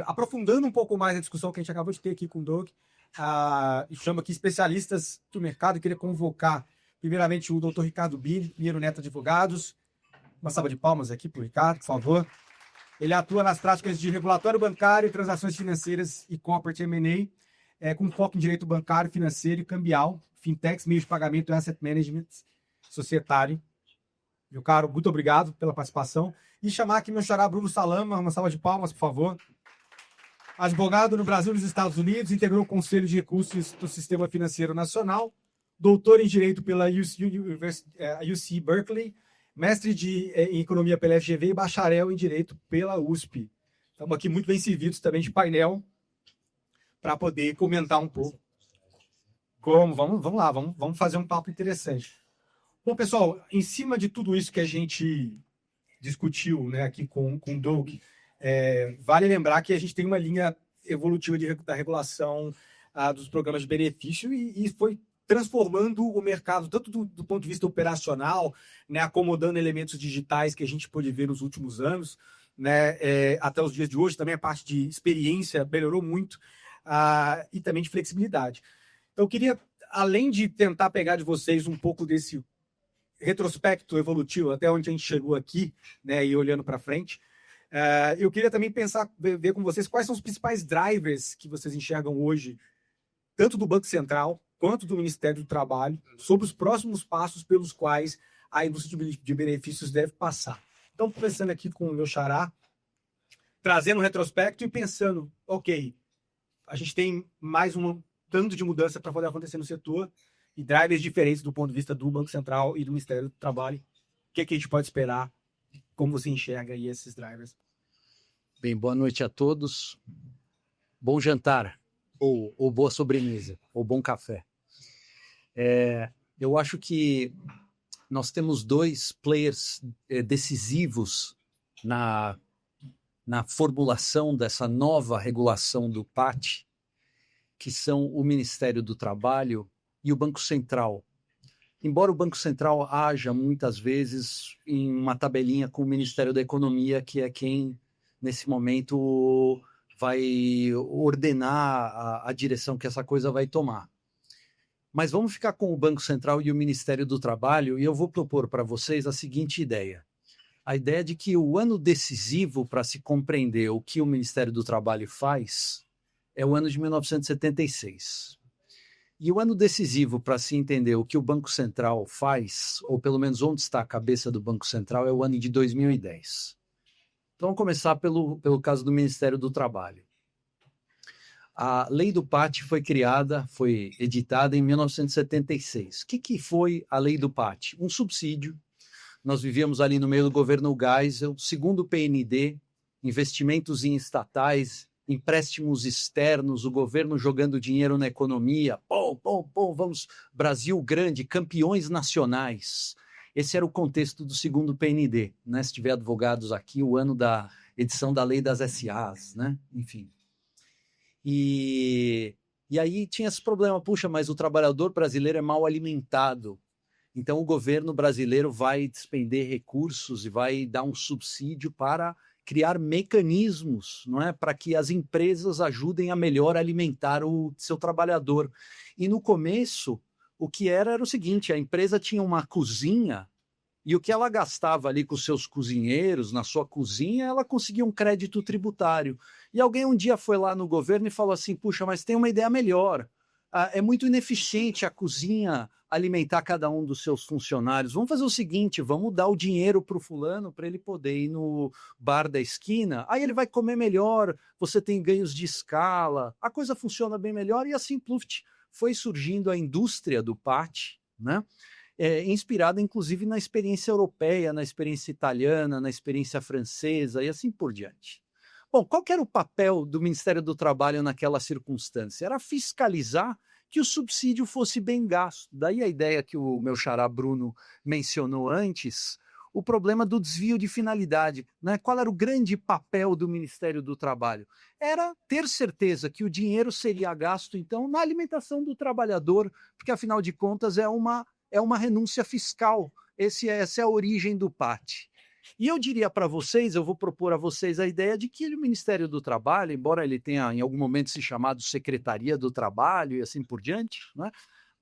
Aprofundando um pouco mais a discussão que a gente acabou de ter aqui com o Doug, chama aqui especialistas do mercado. Eu queria convocar, primeiramente, o Dr. Ricardo Miro Neto Advogados. Uma salva de palmas aqui para o Ricardo, por favor. Ele atua nas práticas de regulatório bancário, transações financeiras e corporate M&A, com foco em direito bancário, financeiro e cambial, fintechs, meios de pagamento e asset management societário. Meu caro, muito obrigado pela participação. E chamar aqui meu xará Bruno Salama, uma salva de palmas, por favor. Advogado no Brasil e nos Estados Unidos, integrou o Conselho de Recursos do Sistema Financeiro Nacional, doutor em Direito pela UC Berkeley, mestre em Economia pela FGV e bacharel em Direito pela USP. Estamos aqui muito bem servidos também de painel para poder comentar um pouco. Vamos lá, vamos fazer um papo interessante. Bom, pessoal, em cima de tudo isso que a gente discutiu, né, aqui com o Doug, vale lembrar que a gente tem uma linha evolutiva da regulação dos programas de benefício e foi transformando o mercado, tanto do ponto de vista operacional, né, acomodando elementos digitais que a gente pôde ver nos últimos anos, né, até os dias de hoje. Também a parte de experiência melhorou muito, e também de flexibilidade. Então, eu queria, além de tentar pegar de vocês um pouco desse retrospecto evolutivo, até onde a gente chegou aqui, né, e olhando para frente, eu queria também ver com vocês quais são os principais drivers que vocês enxergam hoje, tanto do Banco Central quanto do Ministério do Trabalho, sobre os próximos passos pelos quais a indústria de benefícios deve passar. Então, começando aqui com o meu xará, trazendo um retrospecto e pensando, ok, a gente tem mais um tanto de mudança para poder acontecer no setor e drivers diferentes do ponto de vista do Banco Central e do Ministério do Trabalho. O que a gente pode esperar? Como você enxerga aí esses drivers? Bem, boa noite a todos. Bom jantar, ou boa sobremesa, ou bom café. Eu acho que nós temos dois players decisivos na formulação dessa nova regulação do PAT, que são o Ministério do Trabalho e o Banco Central. Embora o Banco Central haja muitas vezes em uma tabelinha com o Ministério da Economia, que é quem, nesse momento, vai ordenar a direção que essa coisa vai tomar. Mas vamos ficar com o Banco Central e o Ministério do Trabalho, e eu vou propor para vocês a seguinte ideia. A ideia de que o ano decisivo para se compreender o que o Ministério do Trabalho faz é o ano de 1976. E o ano decisivo para se entender o que o Banco Central faz, ou pelo menos onde está a cabeça do Banco Central, é o ano de 2010. Então, vamos começar pelo caso do Ministério do Trabalho. A lei do PAT foi editada em 1976. O que foi a lei do PAT? Um subsídio. Nós vivíamos ali no meio do governo Geisel, segundo o PND, investimentos em estatais, empréstimos externos, o governo jogando dinheiro na economia, vamos, Brasil grande, campeões nacionais. Esse era o contexto do segundo PND, né? Se tiver advogados aqui, o ano da edição da lei das SAs, né? Enfim. E aí tinha esse problema, puxa, mas o trabalhador brasileiro é mal alimentado, então o governo brasileiro vai despender recursos e vai dar um subsídio para criar mecanismos, não é, para que as empresas ajudem a melhor alimentar o seu trabalhador. E no começo, o que era o seguinte, a empresa tinha uma cozinha e o que ela gastava ali com os seus cozinheiros, na sua cozinha, ela conseguia um crédito tributário. E alguém um dia foi lá no governo e falou assim, puxa, mas tem uma ideia melhor. É muito ineficiente a cozinha alimentar cada um dos seus funcionários. Vamos fazer o seguinte, vamos dar o dinheiro para o fulano para ele poder ir no bar da esquina, aí ele vai comer melhor, você tem ganhos de escala, a coisa funciona bem melhor e assim, pluft, foi surgindo a indústria do PAT, né? Inspirada inclusive na experiência europeia, na experiência italiana, na experiência francesa e assim por diante. Bom, qual que era o papel do Ministério do Trabalho naquela circunstância? Era fiscalizar que o subsídio fosse bem gasto. Daí a ideia que o meu xará Bruno mencionou antes, o problema do desvio de finalidade, né? Qual era o grande papel do Ministério do Trabalho? Era ter certeza que o dinheiro seria gasto, então, na alimentação do trabalhador, porque, afinal de contas, é uma renúncia fiscal. Essa é a origem do PAT. E eu diria para vocês, eu vou propor a vocês a ideia de que o Ministério do Trabalho, embora ele tenha em algum momento se chamado Secretaria do Trabalho e assim por diante, né?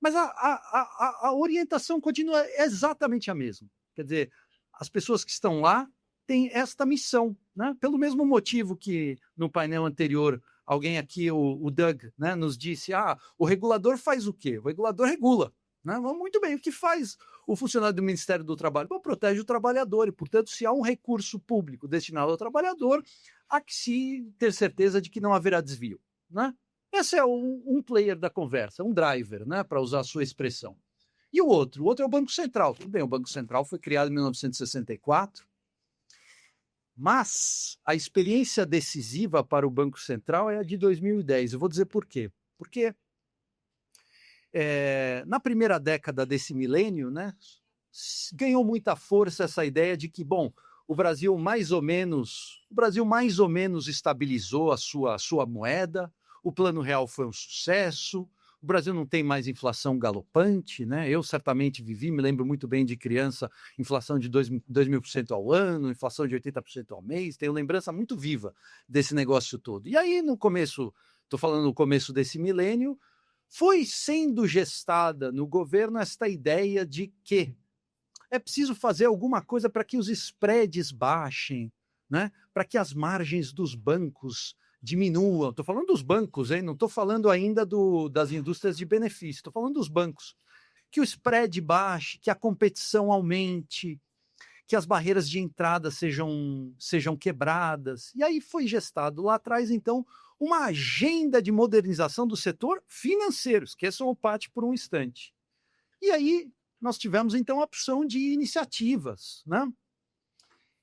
Mas a orientação continua exatamente a mesma. Quer dizer, as pessoas que estão lá têm esta missão, né? Pelo mesmo motivo que no painel anterior alguém aqui, o Doug, né, nos disse, o regulador faz o quê? O regulador regula. Né? Muito bem, o que faz o funcionário do Ministério do Trabalho? Bom, protege o trabalhador e, portanto, se há um recurso público destinado ao trabalhador, há que se ter certeza de que não haverá desvio. Né? Esse é um player da conversa, um driver, né, para usar a sua expressão. E o outro é o Banco Central. Tudo bem, o Banco Central foi criado em 1964, mas a experiência decisiva para o Banco Central é a de 2010. Eu vou dizer por quê. Porque na primeira década desse milênio, né, ganhou muita força essa ideia de que, bom, o Brasil mais ou menos estabilizou a sua moeda, o Plano Real foi um sucesso, o Brasil não tem mais inflação galopante, né? Eu certamente vivi, me lembro muito bem de criança, inflação de 2.000% ao ano, inflação de 80% ao mês, tenho lembrança muito viva desse negócio todo. E aí, no começo, estou falando no começo desse milênio, foi sendo gestada no governo esta ideia de que é preciso fazer alguma coisa para que os spreads baixem, né? Para que as margens dos bancos diminuam. Estou falando dos bancos, hein? Não estou falando ainda das indústrias de benefício, estou falando dos bancos. Que o spread baixe, que a competição aumente, que as barreiras de entrada sejam quebradas. E aí foi gestado lá atrás, então, uma agenda de modernização do setor financeiro. Esqueçam o PAT por um instante. E aí nós tivemos, então, a opção de iniciativas, né?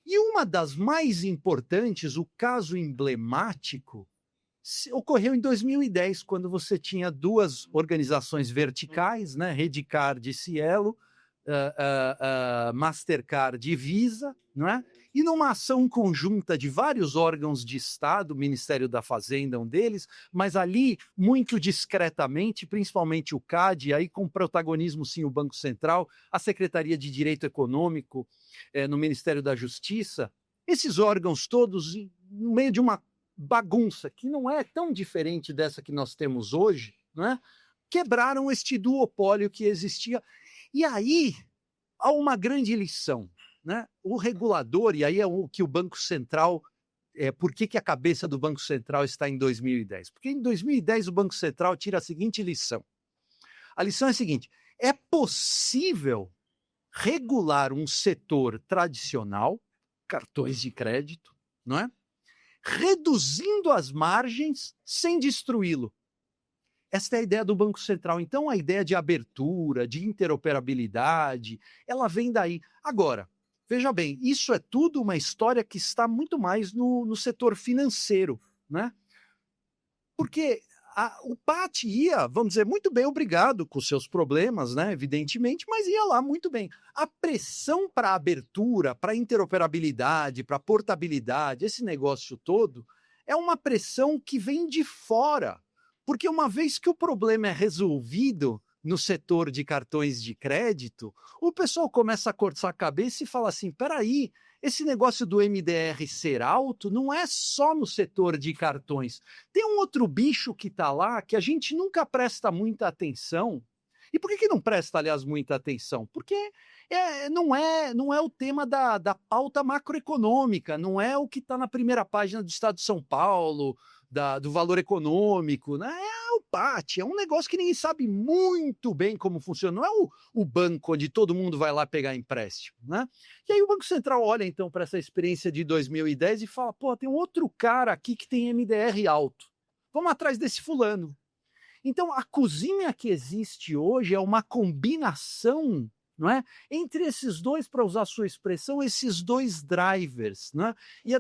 E uma das mais importantes, o caso emblemático, ocorreu em 2010, quando você tinha duas organizações verticais, né? Redecard e Cielo, Mastercard e Visa, não é? E numa ação conjunta de vários órgãos de Estado, o Ministério da Fazenda, um deles, mas ali, muito discretamente, principalmente o CAD, aí com protagonismo, sim, o Banco Central, a Secretaria de Direito Econômico, no Ministério da Justiça, esses órgãos todos, no meio de uma bagunça que não é tão diferente dessa que nós temos hoje, não é? Quebraram este duopólio que existia. E aí há uma grande lição, né? O regulador, e aí é o que o Banco Central, por que a cabeça do Banco Central está em 2010? Porque em 2010 o Banco Central tira a seguinte lição. A lição é a seguinte: é possível regular um setor tradicional, cartões de crédito, não é? Reduzindo as margens sem destruí-lo. Esta é a ideia do Banco Central. Então, a ideia de abertura, de interoperabilidade, ela vem daí. Agora, veja bem, isso é tudo uma história que está muito mais no setor financeiro, né? Porque o PAT ia, vamos dizer, muito bem, obrigado, com seus problemas, né, evidentemente, mas ia lá muito bem. A pressão para abertura, para interoperabilidade, para portabilidade, esse negócio todo, é uma pressão que vem de fora. Porque uma vez que o problema é resolvido no setor de cartões de crédito, o pessoal começa a cortar a cabeça e fala assim, peraí, esse negócio do MDR ser alto não é só no setor de cartões. Tem um outro bicho que está lá que a gente nunca presta muita atenção. E por que não presta, aliás, muita atenção? Porque não é o tema da pauta macroeconômica, não é o que está na primeira página do Estado de São Paulo, do valor econômico, né? É o PAT, é um negócio que ninguém sabe muito bem como funciona, não é o banco onde todo mundo vai lá pegar empréstimo, né? E aí o Banco Central olha então para essa experiência de 2010 e fala, pô, tem um outro cara aqui que tem MDR alto, vamos atrás desse fulano. Então a cozinha que existe hoje é uma combinação, não é? Entre esses dois, para usar a sua expressão, esses dois drivers, né? E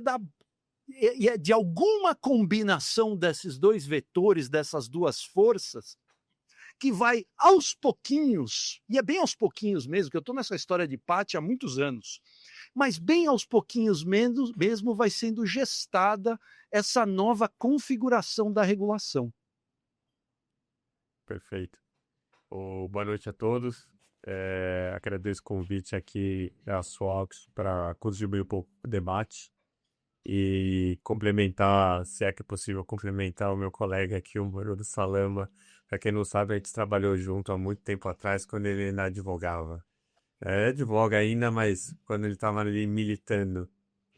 é de alguma combinação desses dois vetores, dessas duas forças, que vai aos pouquinhos, e é bem aos pouquinhos mesmo, que eu estou nessa história de PAT há muitos anos, mas bem aos pouquinhos mesmo vai sendo gestada essa nova configuração da regulação. Perfeito. Boa noite a todos. Agradeço o convite aqui da Sualx para contribuir um pouco para o debate e complementar, se é que é possível, complementar o meu colega aqui, o Murilo Salama. Para quem não sabe, a gente trabalhou junto há muito tempo atrás, quando ele ainda advogava. Advoga ainda, mas quando ele estava ali militando.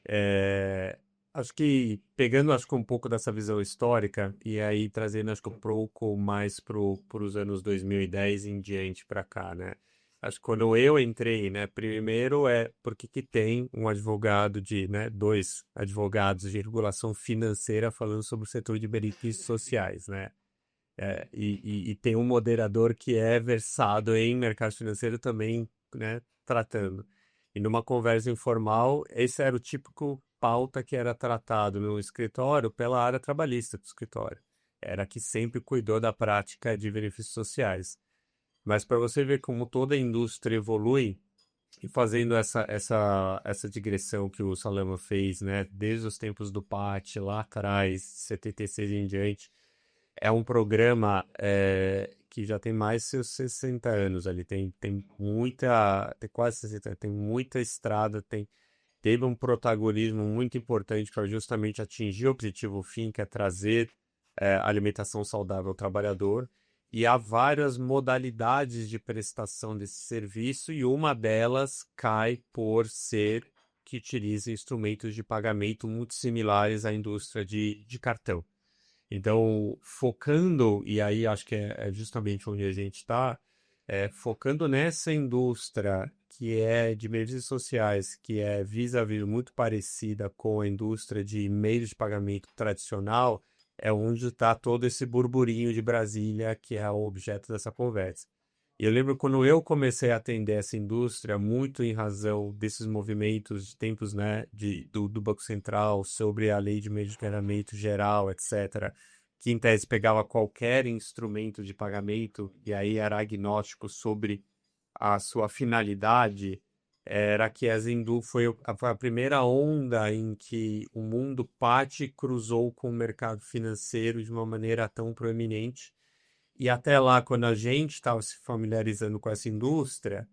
É, Acho que pegando acho que um pouco dessa visão histórica e aí trazendo acho que um pouco mais para os anos 2010 em diante para cá, né? Acho que quando eu entrei, né, primeiro porque que tem um advogado né, dois advogados de regulação financeira falando sobre o setor de benefícios sociais, né? E tem um moderador que é versado em mercado financeiro também, né, tratando. E numa conversa informal, esse era o típico pauta que era tratado no escritório pela área trabalhista do escritório. Era que sempre cuidou da prática de benefícios sociais. Mas para você ver como toda a indústria evolui, e fazendo essa digressão que o Salama fez, né, desde os tempos do PAT, lá atrás, 76 em diante, é um programa que já tem mais de seus 60 anos ali, tem quase 60, tem muita estrada, teve um protagonismo muito importante para justamente atingir o objetivo fim, que é trazer alimentação saudável ao trabalhador. E há várias modalidades de prestação desse serviço, e uma delas cai por ser que utiliza instrumentos de pagamento muito similares à indústria de cartão. Então, focando, e aí acho que é justamente onde a gente está, focando nessa indústria que é de benefícios sociais, que é vis-à-vis muito parecida com a indústria de meios de pagamento tradicional, é onde está todo esse burburinho de Brasília, que é o objeto dessa conversa. E eu lembro quando eu comecei a atender essa indústria, muito em razão desses movimentos de tempos, né, do Banco Central sobre a lei de meio de pagamento geral, etc., que em tese pegava qualquer instrumento de pagamento e aí era agnóstico sobre a sua finalidade, era que foi a primeira onda em que o mundo PAT cruzou com o mercado financeiro de uma maneira tão proeminente. E até lá, quando a gente estava se familiarizando com essa indústria,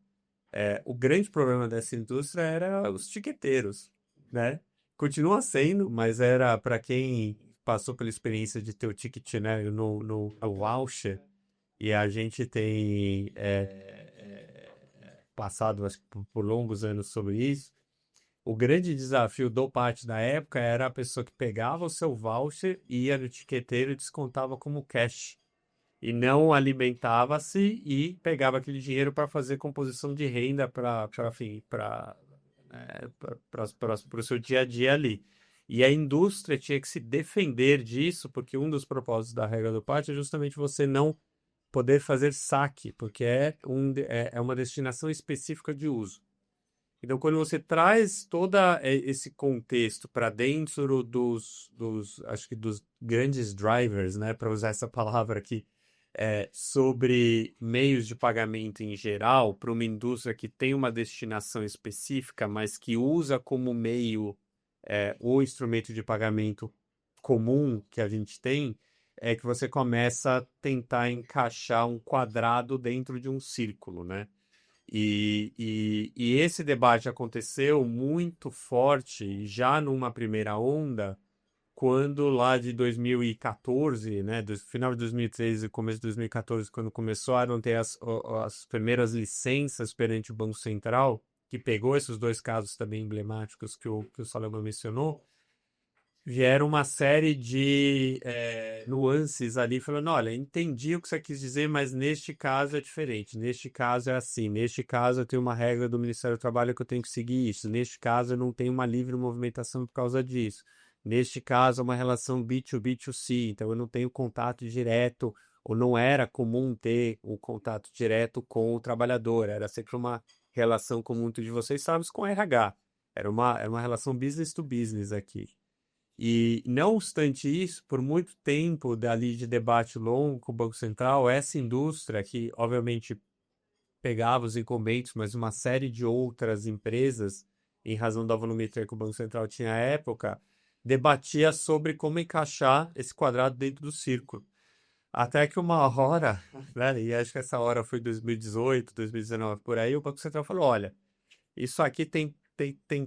o grande problema dessa indústria era os tiqueteiros, né? Continua sendo, mas era para quem passou pela experiência de ter o ticket, né, no voucher, e a gente tem passado acho que, por longos anos sobre isso. O grande desafio do parte da época era a pessoa que pegava o seu voucher, ia no tiqueteiro e descontava como cash e não alimentava-se e pegava aquele dinheiro para fazer composição de renda para o seu dia a dia ali. E a indústria tinha que se defender disso, porque um dos propósitos da regra do pátio é justamente você não poder fazer saque, porque é uma destinação específica de uso. Então, quando você traz todo esse contexto para dentro acho que dos grandes drivers, né, para usar essa palavra aqui, sobre meios de pagamento em geral, para uma indústria que tem uma destinação específica, mas que usa como meio o instrumento de pagamento comum que a gente tem, é que você começa a tentar encaixar um quadrado dentro de um círculo, né? E esse debate aconteceu muito forte já numa primeira onda, quando lá de 2014, né, do final de 2013 e começo de 2014, quando começaram a ter as primeiras licenças perante o Banco Central, que pegou esses dois casos também emblemáticos que o Salomão mencionou, vieram uma série de nuances ali, falando, olha, entendi o que você quis dizer, mas neste caso é diferente, neste caso é assim, neste caso eu tenho uma regra do Ministério do Trabalho que eu tenho que seguir isso, neste caso eu não tenho uma livre movimentação por causa disso, neste caso é uma relação B2B2C, então eu não tenho contato direto, ou não era comum ter o contato direto com o trabalhador, era sempre uma relação, como muitos de vocês sabem, com RH, era uma relação business to business aqui. E, não obstante isso, por muito tempo dali de debate longo com o Banco Central, essa indústria que, obviamente, pegava os incumbentes, mas uma série de outras empresas, em razão da volumetria que o Banco Central tinha à época, debatia sobre como encaixar esse quadrado dentro do círculo. Até que uma hora, né, e acho que essa hora foi 2018, 2019, por aí, o Banco Central falou, olha, isso aqui tem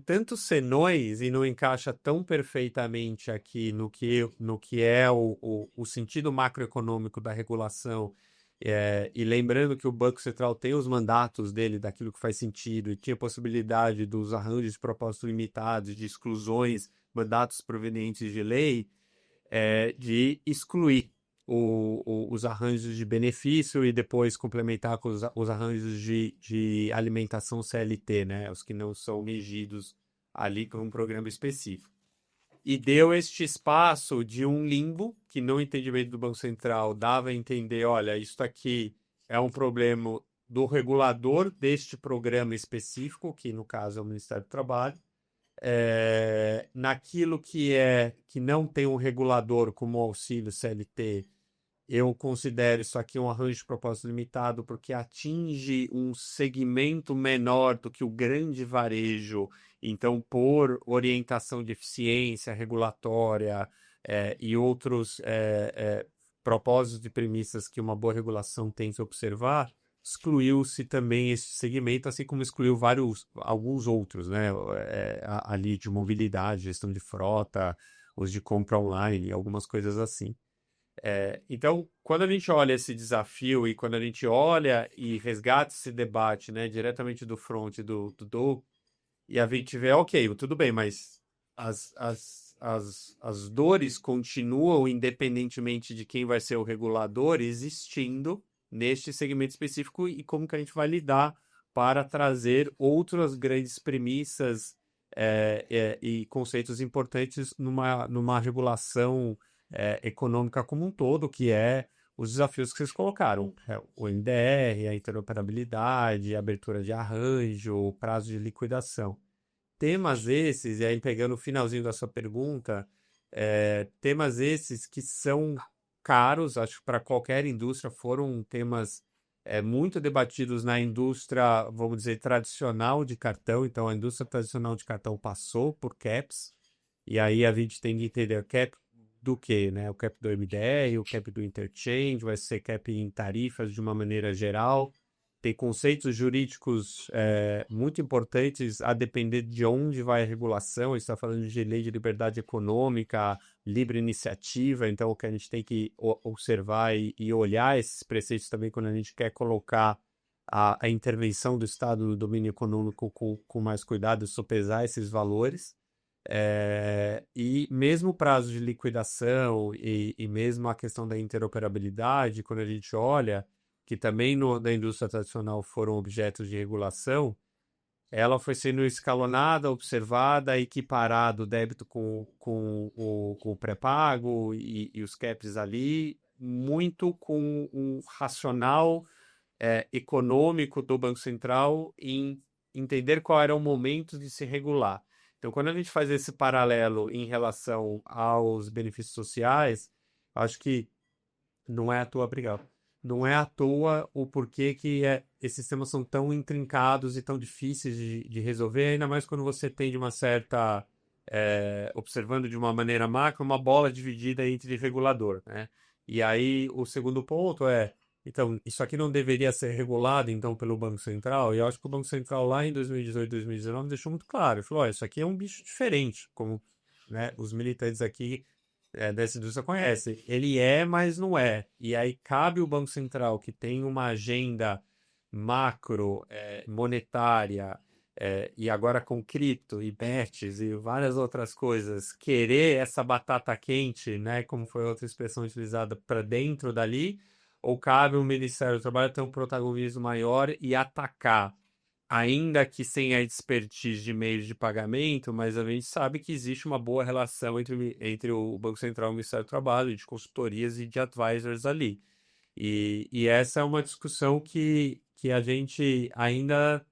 tantos senões e não encaixa tão perfeitamente aqui no que é o sentido macroeconômico da regulação. E lembrando que o Banco Central tem os mandatos dele daquilo que faz sentido e tinha possibilidade dos arranjos de propósito limitados, de exclusões, mandatos provenientes de lei, de excluir os arranjos de benefício e depois complementar com os arranjos de alimentação CLT, né? Os que não são regidos ali por um programa específico. E deu este espaço de um limbo, que no entendimento do Banco Central dava a entender, olha, isso aqui é um problema do regulador deste programa específico, que no caso é o Ministério do Trabalho, naquilo que não tem um regulador como o auxílio CLT, eu considero isso aqui um arranjo de propósito limitado porque atinge um segmento menor do que o grande varejo. Então, por orientação de eficiência regulatória e outros propósitos e premissas que uma boa regulação tem que observar, excluiu-se também esse segmento, assim como excluiu alguns outros, né? Ali de mobilidade, gestão de frota, os de compra online, algumas coisas assim. Então, quando a gente olha esse desafio e quando a gente olha e resgata esse debate, né, diretamente do front do Dow, e a gente vê, ok, tudo bem, mas as dores continuam, independentemente de quem vai ser o regulador, existindo neste segmento específico e como que a gente vai lidar para trazer outras grandes premissas e conceitos importantes numa regulação econômica como um todo, que os desafios que vocês colocaram. O MDR, a interoperabilidade, a abertura de arranjo, o prazo de liquidação. Temas esses, e aí pegando o finalzinho da sua pergunta, temas esses que são caros, acho que para qualquer indústria foram temas muito debatidos na indústria, vamos dizer, tradicional de cartão. Então, a indústria tradicional de cartão passou por caps, e aí a gente tem que entender cap do que, né? O cap do MDR, o cap do interchange, vai ser cap em tarifas de uma maneira geral. Tem conceitos jurídicos muito importantes a depender de onde vai a regulação. A gente está falando de lei de liberdade econômica, livre iniciativa, então o que a gente tem que observar e olhar esses preceitos também quando a gente quer colocar a intervenção do Estado no domínio econômico com mais cuidado, sopesar esses valores. E mesmo o prazo de liquidação e mesmo a questão da interoperabilidade, quando a gente olha, que também da indústria tradicional foram objetos de regulação, ela foi sendo escalonada, observada, equiparado o débito com o pré-pago e os caps ali, muito com um racional econômico do Banco Central em entender qual era o momento de se regular. Então, quando a gente faz esse paralelo em relação aos benefícios sociais, acho que não é à toa, obrigado. Não é à toa o porquê que esses temas são tão intrincados e tão difíceis de resolver, ainda mais quando você tem de uma certa, observando de uma maneira macro, uma bola dividida entre regulador, né? E aí o segundo ponto então, isso aqui não deveria ser regulado, então, pelo Banco Central? E eu acho que o Banco Central, lá em 2018, 2019, deixou muito claro. Ele falou, isso aqui é um bicho diferente, como, né, os militantes aqui dessa indústria conhecem. Ele mas não é. E aí cabe o Banco Central, que tem uma agenda macro, monetária, e agora com cripto e bets e várias outras coisas, querer essa batata quente, né, como foi outra expressão utilizada, para dentro dali, ou cabe o Ministério do Trabalho ter um protagonismo maior e atacar, ainda que sem a expertise de meios de pagamento, mas a gente sabe que existe uma boa relação entre o Banco Central e o Ministério do Trabalho, de consultorias e de advisors ali. E essa é uma discussão que a gente ainda,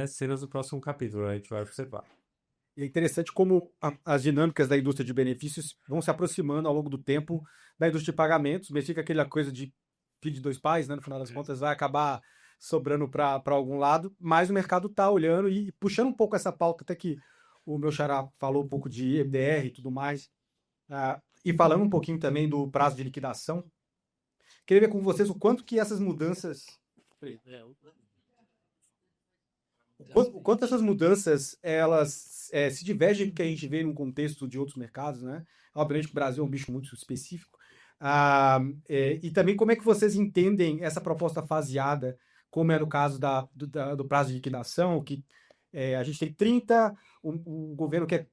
cenas do próximo capítulo, a gente vai observar. E é interessante como as dinâmicas da indústria de benefícios vão se aproximando ao longo do tempo da indústria de pagamentos, mas fica aquela coisa de filho de dois pais, né? No final das contas vai acabar sobrando para algum lado, mas o mercado está olhando e puxando um pouco essa pauta, até que o meu xará falou um pouco de EBDR e tudo mais, e falando um pouquinho também do prazo de liquidação, Queria ver com vocês o quanto que essas mudanças... O quanto essas mudanças, elas se divergem do que a gente vê no contexto de outros mercados, né? Obviamente que o Brasil é um bicho muito específico. E também como é que vocês entendem essa proposta faseada, como é no caso do prazo de liquidação, que a gente tem 30, o governo quer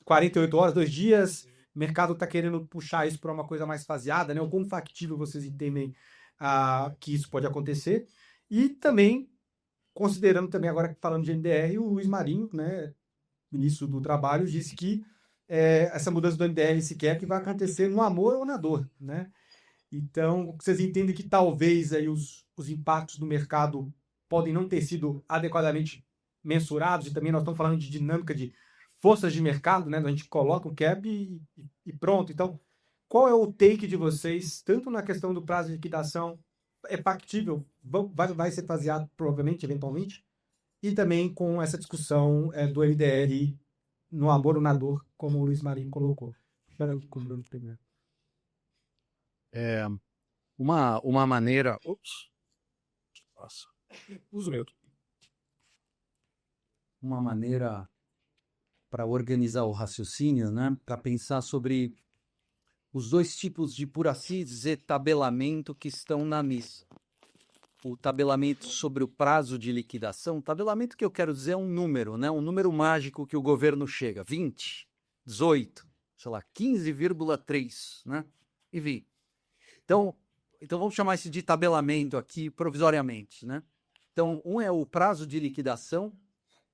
48 horas, 2 dias, o mercado está querendo puxar isso para uma coisa mais faseada, né? O quão factível vocês entendem que isso pode acontecer? E também, considerando também agora falando de NDR, o Luiz Marinho, né, ministro do Trabalho, disse que essa mudança do NDR sequer que vai acontecer no amor ou na dor, né? Então, vocês entendem que talvez aí os impactos no mercado podem não ter sido adequadamente mensurados, e também nós estamos falando de dinâmica de forças de mercado, né? A gente coloca o cap e pronto. Então, qual é o take de vocês, tanto na questão do prazo de liquidação, é factível, vai ser faseado provavelmente, eventualmente, e também com essa discussão do LDR no amor ou na dor, como o Luiz Marinho colocou. Espera com o Bruno primeiro. Uma maneira. Ops. Nossa. Uso meu. Uma maneira para organizar o raciocínio, né? Para pensar sobre os dois tipos de, por assim dizer, tabelamento que estão na mesa. O tabelamento sobre o prazo de liquidação, tabelamento que eu quero dizer é um número, né? Um número mágico que o governo chega, 20, 18, sei lá, 15,3, né? Enfim. Então vamos chamar isso de tabelamento aqui provisoriamente, né? Então, um é o prazo de liquidação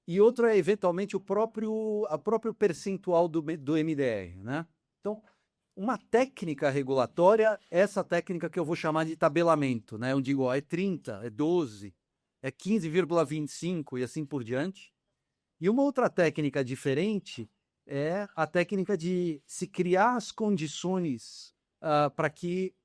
e outro é, eventualmente, o próprio percentual do MDR, né? Então, uma técnica regulatória, essa técnica que eu vou chamar de tabelamento, né? Eu digo, é 30, é 12, é 15,25 e assim por diante. E uma outra técnica diferente é a técnica de se criar as condições para que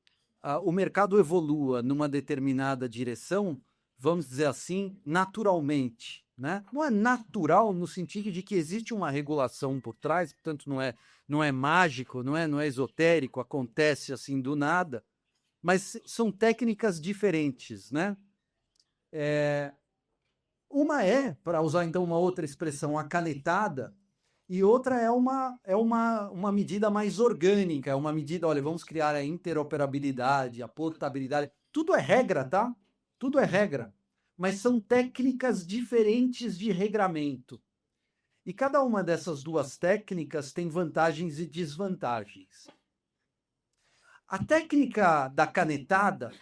o mercado evolua numa determinada direção, vamos dizer assim, naturalmente, né? Não é natural no sentido de que existe uma regulação por trás, portanto não é mágico, não é esotérico, acontece assim do nada, mas são técnicas diferentes, né? Uma para usar então uma outra expressão, a canetada, e outra é uma medida mais orgânica, é uma medida, olha, vamos criar a interoperabilidade, a portabilidade, tudo é regra, tá? Tudo é regra, mas são técnicas diferentes de regramento. E cada uma dessas duas técnicas tem vantagens e desvantagens. A técnica da canetada,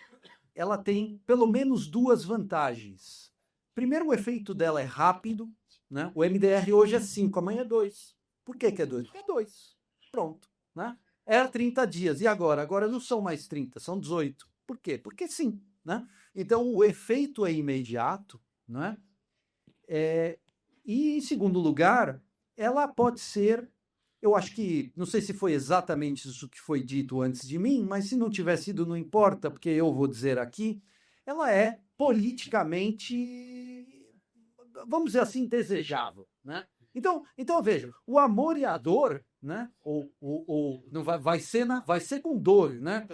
ela tem pelo menos duas vantagens. Primeiro, o efeito dela é rápido, né? O MDR hoje é 5, amanhã é 2. Por que é 2? Porque é 2. Pronto. Né? Era 30 dias. E agora? Agora não são mais 30, são 18. Por quê? Porque sim. Né? Então, o efeito é imediato. Né? E, em segundo lugar, ela pode ser... Eu acho que, não sei se foi exatamente isso que foi dito antes de mim, mas se não tiver sido, não importa, porque eu vou dizer aqui, ela é politicamente, vamos dizer assim, desejável, né? Então veja, o amor e a dor, né? Não vai ser com dor, né?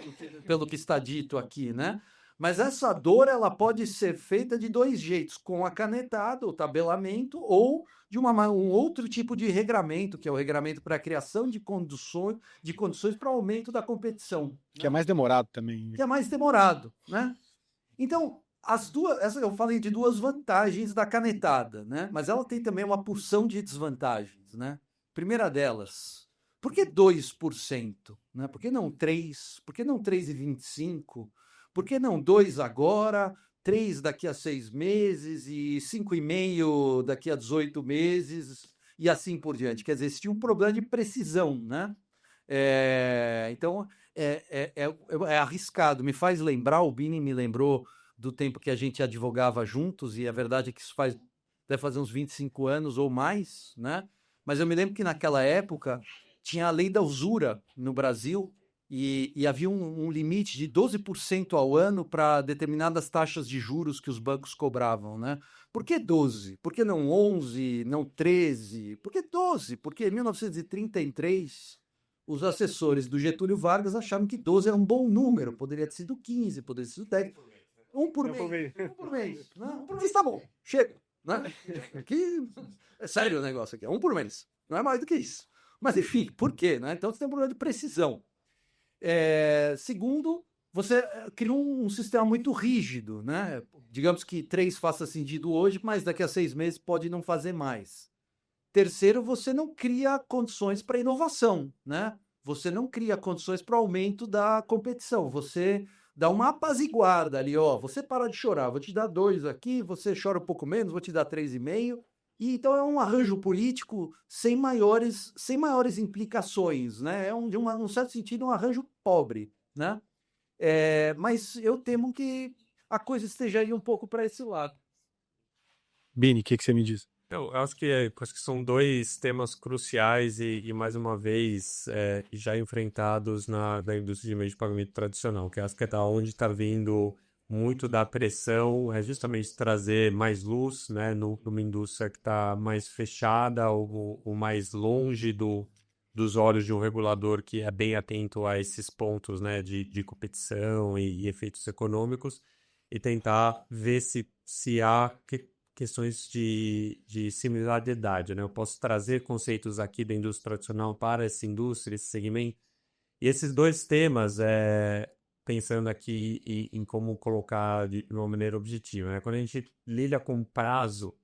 Pelo que está dito aqui, né? Mas essa dor ela pode ser feita de dois jeitos, com a canetada, o tabelamento, ou de um outro tipo de regramento, que é o regramento para a criação de condições para o aumento da competição. Que é mais demorado também. Que é mais demorado, né? Então, eu falei de duas vantagens da canetada, né? Mas ela tem também uma porção de desvantagens, né? Primeira delas, por que 2%? Né? Por que não 3%? Por que não 3,25%? Por que não 2 agora, 3 daqui a 6 meses e 5,5 daqui a 18 meses e assim por diante? Quer dizer, existia um problema de precisão, né? Então, é arriscado. Me faz lembrar, o Bini me lembrou do tempo que a gente advogava juntos, e a verdade é que isso deve fazer uns 25 anos ou mais, né? Mas eu me lembro que naquela época tinha a lei da usura no Brasil, e havia um limite de 12% ao ano para determinadas taxas de juros que os bancos cobravam, né? Por que 12? Por que não 11, não 13? Por que 12? Porque em 1933 os assessores do Getúlio Vargas achavam que 12 era um bom número, poderia ter sido 15, poderia ter sido 10. Um por mês. Um por mês. Né? Um por mês tá bom, chega. Né? Aqui, é sério o negócio aqui, é um por mês. Não é mais do que isso. Mas enfim, por quê? Né? Então você tem um problema de precisão. Segundo, você cria um sistema muito rígido, né? Digamos que 3 faça sentido hoje, mas daqui a 6 meses pode não fazer mais. Terceiro, você não cria condições para inovação, né? Você não cria condições para o aumento da competição. Você dá uma apaziguada ali, ó. Você para de chorar, vou te dar 2 aqui, você chora um pouco menos, vou te dar 3,5. E então é um arranjo político sem maiores implicações, né? De um certo sentido, um arranjo pobre, né? Mas eu temo que a coisa esteja aí um pouco para esse lado. Bini, o que você me diz? Eu acho que são 2 temas cruciais e mais uma vez, já enfrentados na indústria de meio de pagamento tradicional, que acho que é da onde está vindo muito da pressão, é justamente trazer mais luz, né, numa indústria que está mais fechada ou mais longe dos olhos de um regulador que é bem atento a esses pontos, né, de competição e efeitos econômicos, e tentar ver se há questões de similaridade, né? Eu posso trazer conceitos aqui da indústria tradicional para essa indústria, esse segmento. E esses 2 temas, pensando aqui em como colocar de uma maneira objetiva, né? Quando a gente lida com prazo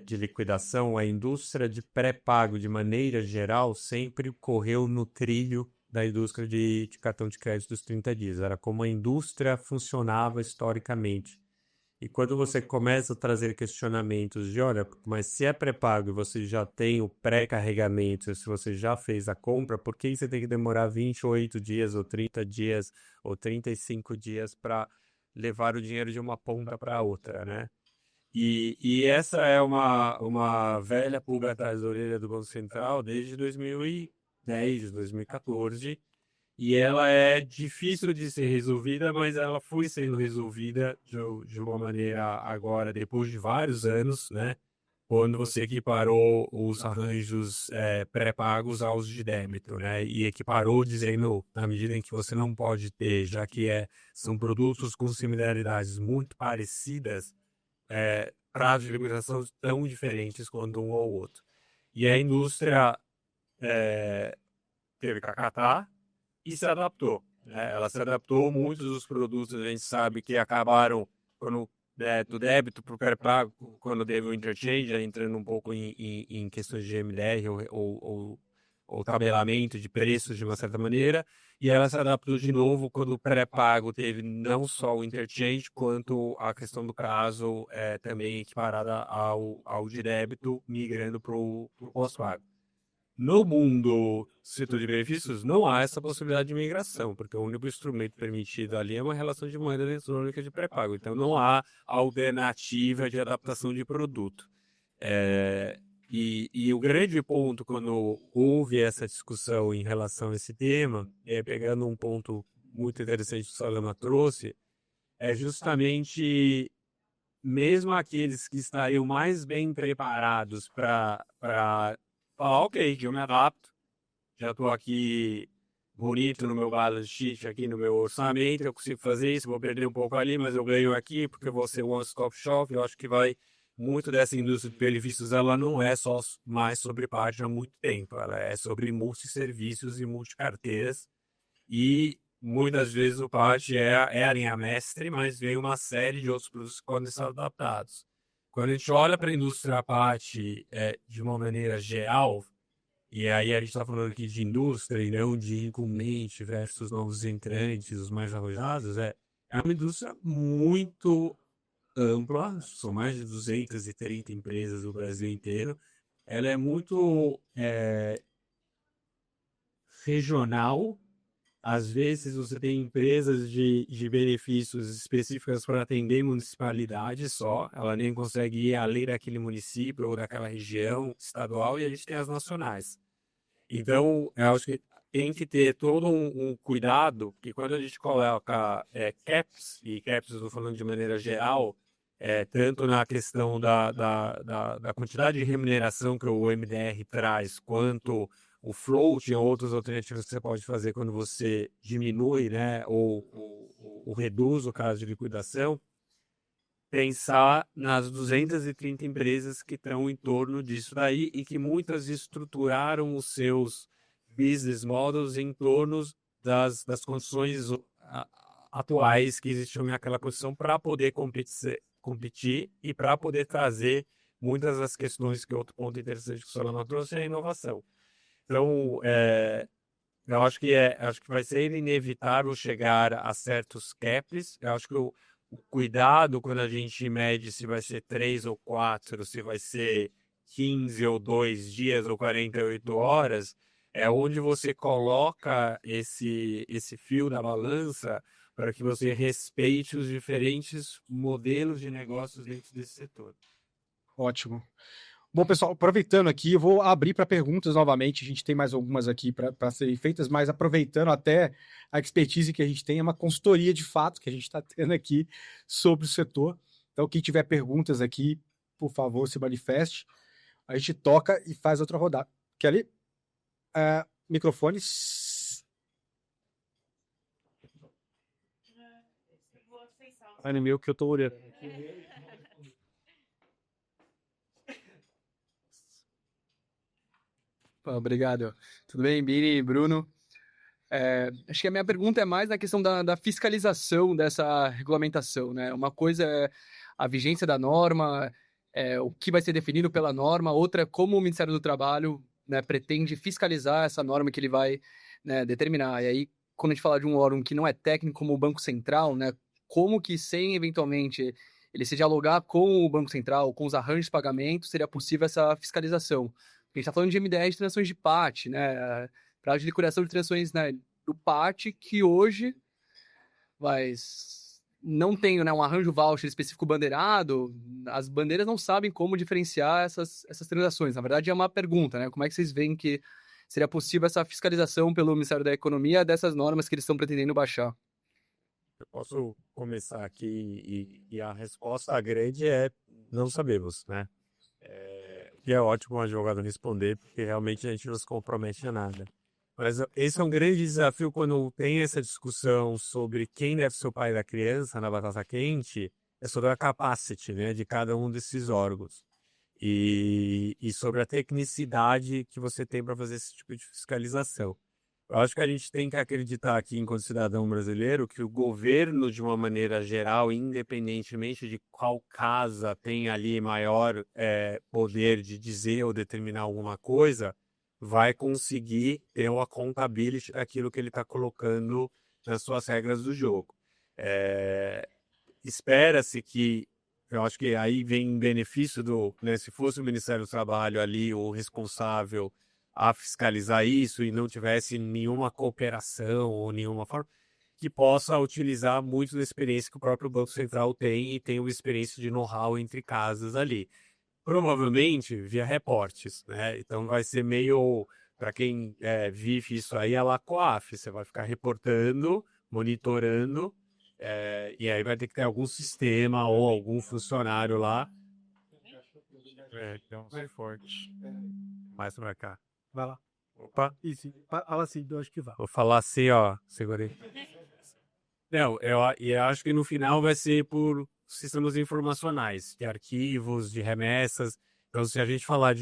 de liquidação, a indústria de pré-pago, de maneira geral, sempre correu no trilho da indústria de cartão de crédito dos 30 dias. Era como a indústria funcionava historicamente. E quando você começa a trazer questionamentos de, olha, mas se é pré-pago e você já tem o pré-carregamento, se você já fez a compra, por que você tem que demorar 28 dias ou 30 dias ou 35 dias para levar o dinheiro de uma ponta para outra, né? E essa é uma velha pulga atrás da orelha do Banco Central desde 2010, 2014, e ela é difícil de ser resolvida, mas ela foi sendo resolvida de uma maneira agora, depois de vários anos, né? Quando você equiparou os arranjos pré-pagos aos de débito, né? E equiparou dizendo, na medida em que você não pode ter, já que são produtos com similaridades muito parecidas, prazos de liberação tão diferentes quanto um ou outro. E a indústria teve que acatar e se adaptou. Né? Ela se adaptou, muitos dos produtos a gente sabe que acabaram do débito para o pré-pago, quando teve o interchange, entrando um pouco em questões de MDR ou tabelamento de preços de uma certa maneira, e ela se adaptou de novo quando o pré-pago teve não só o interchange, quanto a questão do prazo também equiparada ao de débito, migrando para o pós-pago. No mundo setor de benefícios, não há essa possibilidade de migração, porque o único instrumento permitido ali é uma relação de moeda eletrônica de pré-pago. Então, não há alternativa de adaptação de produto. E o grande ponto, quando houve essa discussão em relação a esse tema, pegando um ponto muito interessante que o Salama trouxe, é justamente mesmo aqueles que estariam mais bem preparados para falar, ok, eu me adapto, já estou aqui bonito no meu balance sheet, aqui no meu orçamento, eu consigo fazer isso, vou perder um pouco ali, mas eu ganho aqui porque eu vou ser one-stop shop. Eu acho que muito dessa indústria de benefícios, ela não é só mais sobre página há muito tempo, ela é sobre multisserviços e multicarteiras, e muitas vezes o PAT é a linha mestre, mas vem uma série de outros produtos que podem ser adaptados. Quando a gente olha para a indústria PAT de uma maneira geral, e aí a gente está falando aqui de indústria e não de incumbente versus novos entrantes, os mais arrojados, é uma indústria muito ampla, são mais de 230 empresas no Brasil inteiro. Ela é muito regional. Às vezes você tem empresas de benefícios específicas para atender municipalidades só, ela nem consegue ir além daquele município ou daquela região estadual, e a gente tem as nacionais. Então, eu acho que tem que ter todo um cuidado, que quando a gente coloca caps, e caps eu estou falando de maneira geral, tanto na questão da quantidade de remuneração que o MDR traz, quanto o float ou outras alternativas que você pode fazer quando você diminui, né, ou reduz o caso de liquidação, pensar nas 230 empresas que estão em torno disso daí e que muitas estruturaram os seus business models em torno das condições atuais que existiam naquela condição para poder competir e para poder trazer muitas das questões que outro ponto interessante que o Solana trouxe é a inovação. Então, eu acho que vai ser inevitável chegar a certos caps. Eu acho que o cuidado quando a gente mede se vai ser 3 ou 4, se vai ser 15 ou 2 dias ou 48 horas, é onde você coloca esse fio da balança para que você respeite os diferentes modelos de negócios dentro desse setor. Ótimo. Bom, pessoal, aproveitando aqui, eu vou abrir para perguntas novamente. A gente tem mais algumas aqui para serem feitas, mas aproveitando até a expertise que a gente tem, é uma consultoria de fato que a gente está tendo aqui sobre o setor. Então, quem tiver perguntas aqui, por favor, se manifeste. A gente toca e faz outra rodada. Kelly, microfones. Vai no meu que eu tô olhando. Obrigado. Tudo bem, Bini, Bruno? Acho que a minha pergunta é mais na questão da fiscalização dessa regulamentação, né? Uma coisa é a vigência da norma, o que vai ser definido pela norma, outra é como o Ministério do Trabalho, né, pretende fiscalizar essa norma que ele vai, né, determinar. E aí, quando a gente fala de um órgão que não é técnico como o Banco Central, né, como que sem, eventualmente, ele se dialogar com o Banco Central, com os arranjos de pagamento, seria possível essa fiscalização? A gente está falando de MDR de transações de PAT, né? Prazo de liquidação de transações, né, do PAT, que hoje não tem, né, um arranjo voucher específico bandeirado, as bandeiras não sabem como diferenciar essas transações. Na verdade, é uma pergunta, né? Como é que vocês veem que seria possível essa fiscalização pelo Ministério da Economia dessas normas que eles estão pretendendo baixar? Eu posso começar aqui e a resposta grande é não sabemos, né? Que é ótimo um advogado responder, porque realmente a gente não se compromete a nada. Mas esse é um grande desafio quando tem essa discussão sobre quem deve ser o pai da criança na batata quente, é sobre a capacity, né, de cada um desses órgãos. E sobre a tecnicidade que você tem para fazer esse tipo de fiscalização. Eu acho que a gente tem que acreditar aqui, enquanto cidadão brasileiro, que o governo, de uma maneira geral, independentemente de qual casa tem ali maior poder de dizer ou determinar alguma coisa, vai conseguir ter uma accountability daquilo que ele está colocando nas suas regras do jogo. Espera-se que, eu acho que aí vem em benefício né, se fosse o Ministério do Trabalho ali o responsável a fiscalizar isso e não tivesse nenhuma cooperação ou nenhuma forma, que possa utilizar muito da experiência que o próprio Banco Central tem e tem uma experiência de know-how entre casas ali. Provavelmente via reportes, né? Então vai ser meio, para quem vive isso aí, é la COAF, você vai ficar reportando, monitorando, e aí vai ter que ter algum sistema ou algum funcionário lá. Então, vai forte. Mais pra cá. Vai lá. Opa. Isso, fala assim, eu acho que vai. Vou falar assim, ó. Segurei. Não, eu acho que no final vai ser por sistemas informacionais, de arquivos, de remessas. Então, se a gente falar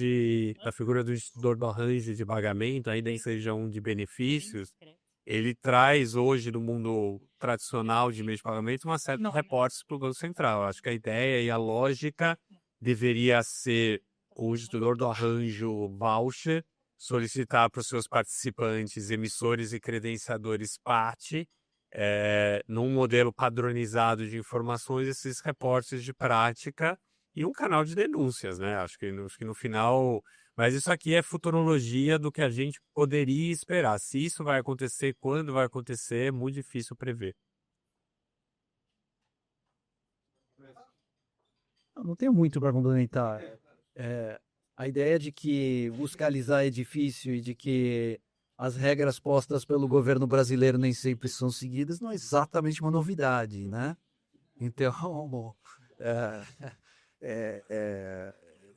da figura do instituidor do arranjo de pagamento, ainda seja um de benefícios, ele traz hoje no mundo tradicional de meio de pagamento uma série de reportes para o Banco Central. Eu acho que a ideia e a lógica deveria ser o instituidor do arranjo voucher solicitar para os seus participantes, emissores e credenciadores PAT, num modelo padronizado de informações, esses reportes de prática e um canal de denúncias, né? Acho que no final... Mas isso aqui é futurologia do que a gente poderia esperar. Se isso vai acontecer, quando vai acontecer, é muito difícil prever. Não tenho muito para complementar. A ideia de que fiscalizar é difícil e de que as regras postas pelo governo brasileiro nem sempre são seguidas não é exatamente uma novidade, né? Então,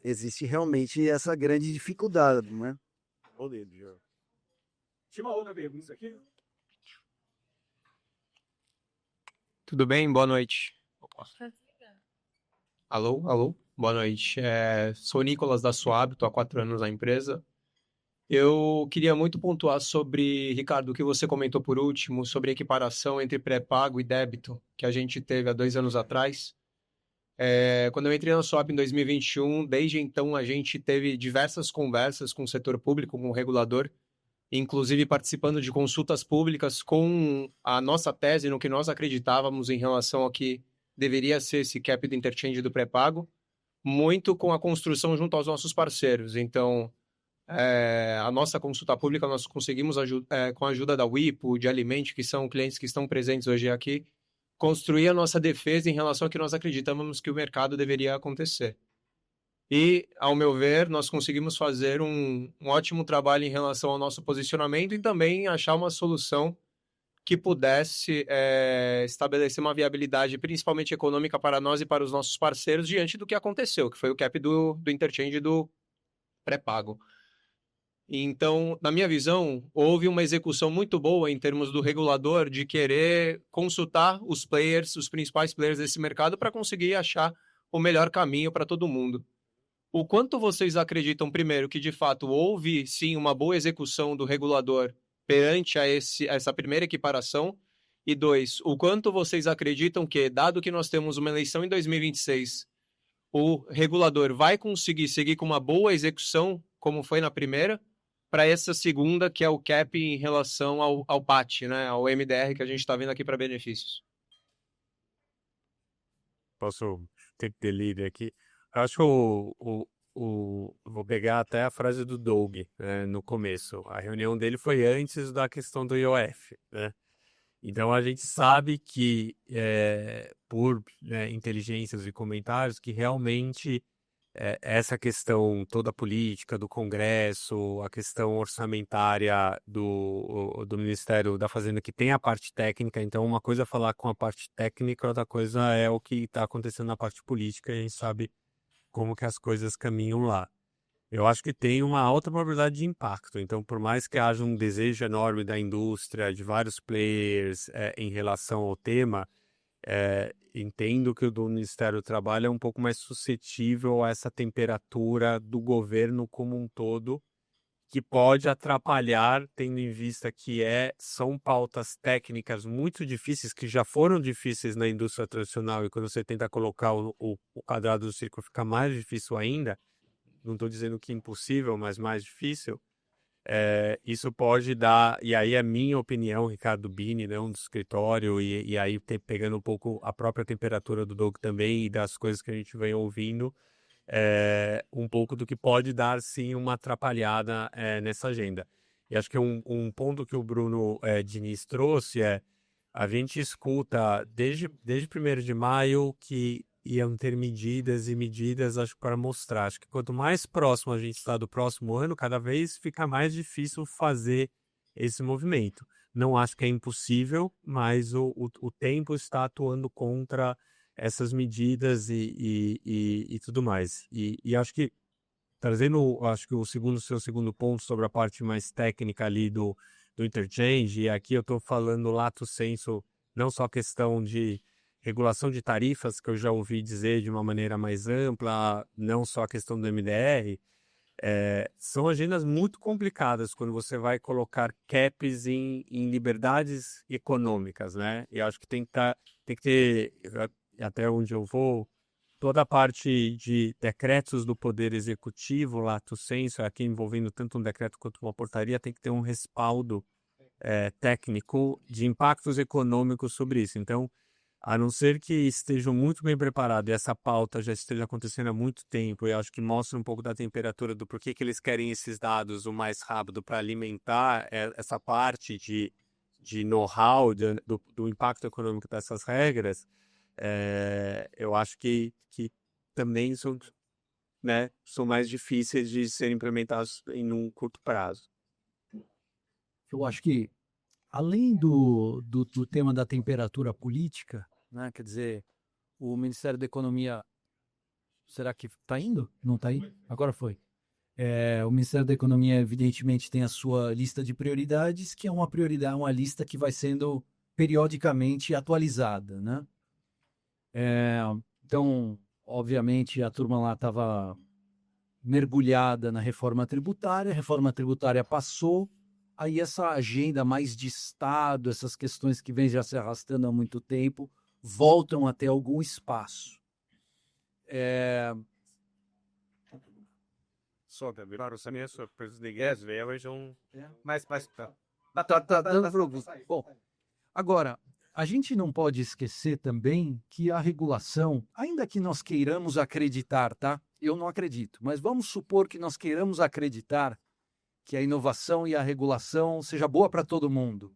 existe realmente essa grande dificuldade, né? Tinha uma outra pergunta aqui. Tudo bem? Boa noite. Opa. Alô, alô, boa noite. Sou o Nicolas da Suab, estou há 4 anos na empresa. Eu queria muito pontuar sobre, Ricardo, o que você comentou por último, sobre a equiparação entre pré-pago e débito, que a gente teve há 2 anos atrás. Quando eu entrei na Suab em 2021, desde então a gente teve diversas conversas com o setor público, com o regulador, inclusive participando de consultas públicas com a nossa tese no que nós acreditávamos em relação ao que deveria ser esse cap do interchange do pré-pago, muito com a construção junto aos nossos parceiros. Então, a nossa consulta pública, nós conseguimos, com a ajuda da WIPO, de Alimente, que são clientes que estão presentes hoje aqui, construir a nossa defesa em relação ao que nós acreditávamos que o mercado deveria acontecer. E, ao meu ver, nós conseguimos fazer um ótimo trabalho em relação ao nosso posicionamento e também achar uma solução que pudesse estabelecer uma viabilidade, principalmente econômica, para nós e para os nossos parceiros, diante do que aconteceu, que foi o cap do interchange do pré-pago. Então, na minha visão, houve uma execução muito boa em termos do regulador de querer consultar os players, os principais players desse mercado, para conseguir achar o melhor caminho para todo mundo. O quanto vocês acreditam, primeiro, que de fato houve sim uma boa execução do regulador perante essa primeira equiparação? E 2, o quanto vocês acreditam que, dado que nós temos uma eleição em 2026, o regulador vai conseguir seguir com uma boa execução, como foi na primeira, para essa segunda, que é o cap em relação ao PAT, né, ao MDR que a gente está vendo aqui para benefícios? Posso ter delírio aqui? Eu acho que vou pegar até a frase do Doug, né, no começo. A reunião dele foi antes da questão do IOF, né? Então a gente sabe que, por inteligências e comentários, que realmente essa questão toda política do Congresso, a questão orçamentária do Ministério da Fazenda, que tem a parte técnica, então uma coisa é falar com a parte técnica, outra coisa é o que está acontecendo na parte política, e a gente sabe como que as coisas caminham lá. Eu acho que tem uma alta probabilidade de impacto. Então, por mais que haja um desejo enorme da indústria, de vários players em relação ao tema, entendo que o do Ministério do Trabalho é um pouco mais suscetível a essa temperatura do governo como um todo, que pode atrapalhar, tendo em vista que são pautas técnicas muito difíceis, que já foram difíceis na indústria tradicional, e quando você tenta colocar o quadrado do círculo fica mais difícil ainda. Não estou dizendo que é impossível, mas mais difícil. Isso pode dar, e aí é minha opinião, Ricardo Bini, né, do escritório, e aí pegando um pouco a própria temperatura do Doug também e das coisas que a gente vem ouvindo, um pouco do que pode dar, sim, uma atrapalhada nessa agenda. E acho que um ponto que o Bruno Diniz trouxe a gente escuta desde 1º de maio que iam ter medidas e medidas, acho, para mostrar. Acho que quanto mais próximo a gente está do próximo ano, cada vez fica mais difícil fazer esse movimento. Não acho que é impossível, mas o tempo está atuando contra essas medidas e tudo mais. E acho que, trazendo, acho que seu segundo ponto sobre a parte mais técnica ali do interchange, e aqui eu estou falando lato sensu, não só a questão de regulação de tarifas, que eu já ouvi dizer de uma maneira mais ampla, não só a questão do MDR, são agendas muito complicadas quando você vai colocar caps em liberdades econômicas, né? E acho que tem que ter, até onde eu vou, toda a parte de decretos do Poder Executivo, lato sensu, aqui envolvendo tanto um decreto quanto uma portaria, tem que ter um respaldo técnico de impactos econômicos sobre isso. Então, a não ser que estejam muito bem preparados e essa pauta já esteja acontecendo há muito tempo, e acho que mostra um pouco da temperatura do porquê que eles querem esses dados o mais rápido para alimentar essa parte de know-how do impacto econômico dessas regras, eu acho que também são mais difíceis de serem implementados em um curto prazo. Eu acho que, além do tema da temperatura política, né, quer dizer, o Ministério da Economia, será que está indo? Não está indo? Agora foi. O Ministério da Economia, evidentemente, tem a sua lista de prioridades, que é uma prioridade, uma lista que vai sendo periodicamente atualizada, né? Então, obviamente, a turma lá estava mergulhada na reforma tributária passou, aí essa agenda mais de Estado, essas questões que vêm já se arrastando há muito tempo, voltam a ter algum espaço. Só, claro, também as surpresas de guerras vejam. Mas Tá dando problema. Bom, agora, a gente não pode esquecer também que a regulação, ainda que nós queiramos acreditar, tá? Eu não acredito, mas vamos supor que nós queiramos acreditar que a inovação e a regulação seja boa para todo mundo.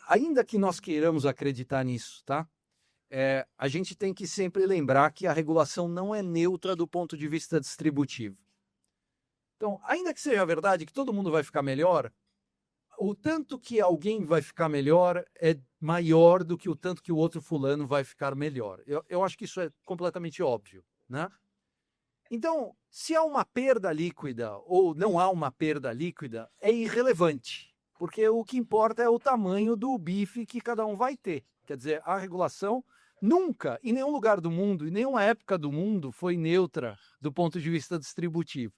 Ainda que nós queiramos acreditar nisso, tá? A gente tem que sempre lembrar que a regulação não é neutra do ponto de vista distributivo. Então, ainda que seja verdade que todo mundo vai ficar melhor, o tanto que alguém vai ficar melhor é maior do que o tanto que o outro fulano vai ficar melhor. Eu acho que isso é completamente óbvio, né? Então, se há uma perda líquida ou não há uma perda líquida, é irrelevante, porque o que importa é o tamanho do bife que cada um vai ter. Quer dizer, a regulação nunca, em nenhum lugar do mundo, em nenhuma época do mundo, foi neutra do ponto de vista distributivo.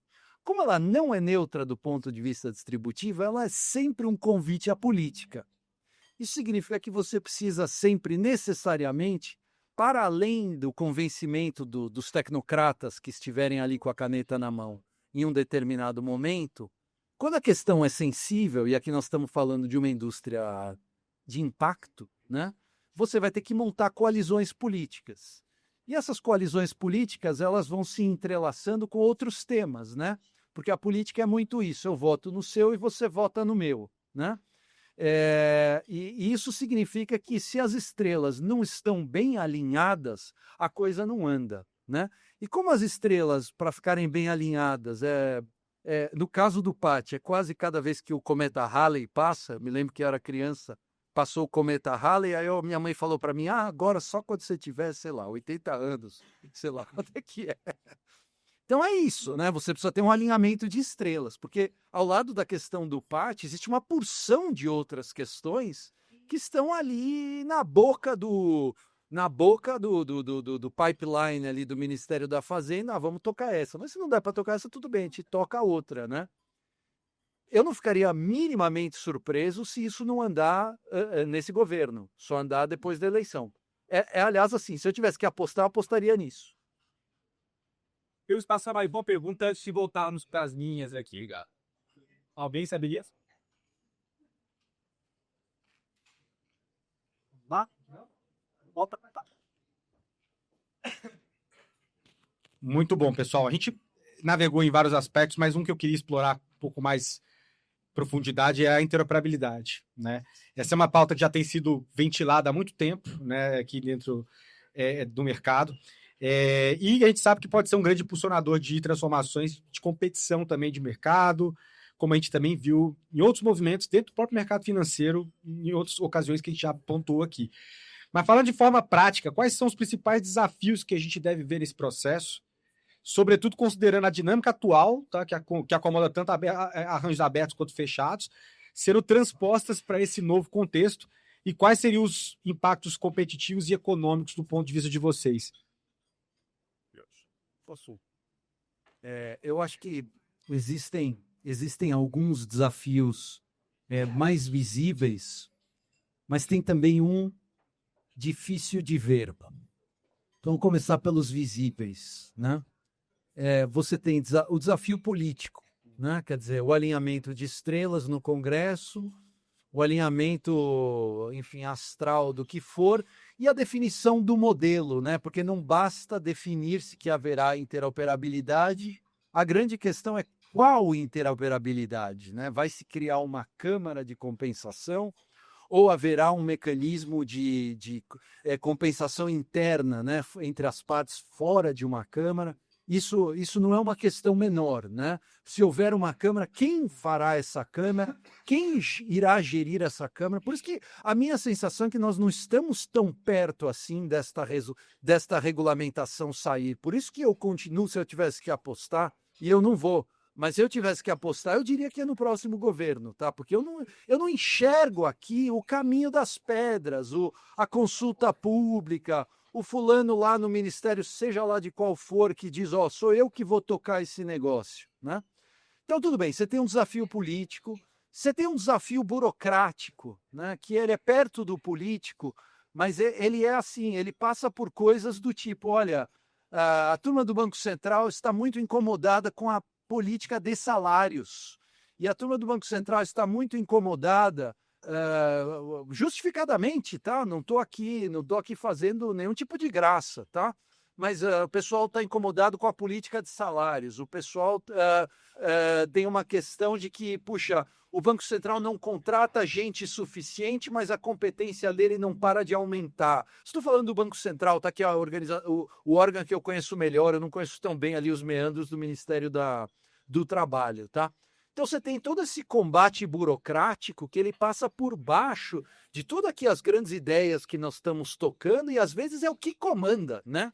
Como ela não é neutra do ponto de vista distributivo, ela é sempre um convite à política. Isso significa que você precisa sempre, necessariamente, para além do convencimento dos tecnocratas que estiverem ali com a caneta na mão em um determinado momento, quando a questão é sensível, e aqui nós estamos falando de uma indústria de impacto, né? Você vai ter que montar coalizões políticas. E essas coalizões políticas, elas vão se entrelaçando com outros temas, né? Porque a política é muito isso, eu voto no seu e você vota no meu, né? E isso significa que se as estrelas não estão bem alinhadas, a coisa não anda, né? E como as estrelas, para ficarem bem alinhadas, no caso do PAT, é quase cada vez que o cometa Halley passa, me lembro que eu era criança, passou o cometa Halley, aí minha mãe falou para mim, agora só quando você tiver, sei lá, 80 anos, sei lá, quanto é que é. Então é isso, né? Você precisa ter um alinhamento de estrelas, porque ao lado da questão do PAT, existe uma porção de outras questões que estão ali na boca do pipeline ali do Ministério da Fazenda. Vamos tocar essa. Mas se não der para tocar essa, tudo bem, a gente toca outra, né? Eu não ficaria minimamente surpreso se isso não andar nesse governo, só andar depois da eleição. Aliás, assim, se eu tivesse que apostar, eu apostaria nisso. Eu passar mais boa pergunta se voltarmos para as linhas aqui, cara. Alguém saberia? Lá? Volta. Muito bom, pessoal. A gente navegou em vários aspectos, mas um que eu queria explorar um pouco mais profundidade é a interoperabilidade, né? Essa é uma pauta que já tem sido ventilada há muito tempo, né, aqui dentro do mercado. E a gente sabe que pode ser um grande impulsionador de transformações, de competição também de mercado, como a gente também viu em outros movimentos dentro do próprio mercado financeiro, em outras ocasiões que a gente já apontou aqui. Mas falando de forma prática, quais são os principais desafios que a gente deve ver nesse processo, sobretudo considerando a dinâmica atual, tá, que acomoda tanto arranjos abertos quanto fechados, sendo transpostas para esse novo contexto, e quais seriam os impactos competitivos e econômicos do ponto de vista de vocês? Posso? Eu acho que existem alguns desafios mais visíveis, mas tem também um difícil de ver. Então, vamos começar pelos visíveis, né? Você tem o desafio político, né? Quer dizer, o alinhamento de estrelas no Congresso, o alinhamento, enfim, astral do que for, e a definição do modelo, né? Porque não basta definir-se que haverá interoperabilidade, a grande questão é qual interoperabilidade, né? Vai se criar uma câmara de compensação ou haverá um mecanismo de compensação interna, né, entre as partes fora de uma câmara? Isso não é uma questão menor, né? Se houver uma Câmara, quem fará essa Câmara? Quem irá gerir essa Câmara? Por isso que a minha sensação é que nós não estamos tão perto assim desta regulamentação sair. Por isso que eu continuo, se eu tivesse que apostar, e eu não vou, mas se eu tivesse que apostar, eu diria que é no próximo governo, tá? Porque eu não enxergo aqui o caminho das pedras, a consulta pública, o fulano lá no ministério, seja lá de qual for, que diz, ó, sou eu que vou tocar esse negócio, né? Então, tudo bem, você tem um desafio político, você tem um desafio burocrático, né? Que ele é perto do político, mas ele é assim, ele passa por coisas do tipo, olha, a turma do Banco Central está muito incomodada com a política de salários. E a turma do Banco Central está muito incomodada, justificadamente, tá? Não estou aqui fazendo nenhum tipo de graça, tá? Mas o pessoal está incomodado com a política de salários. O pessoal tem uma questão de que, puxa, o Banco Central não contrata gente suficiente, mas a competência dele não para de aumentar. Estou falando do Banco Central, tá aqui o órgão que eu conheço melhor, eu não conheço tão bem ali os meandros do Ministério do Trabalho, tá? Então você tem todo esse combate burocrático que ele passa por baixo de todas aqui as grandes ideias que nós estamos tocando e às vezes é o que comanda, né?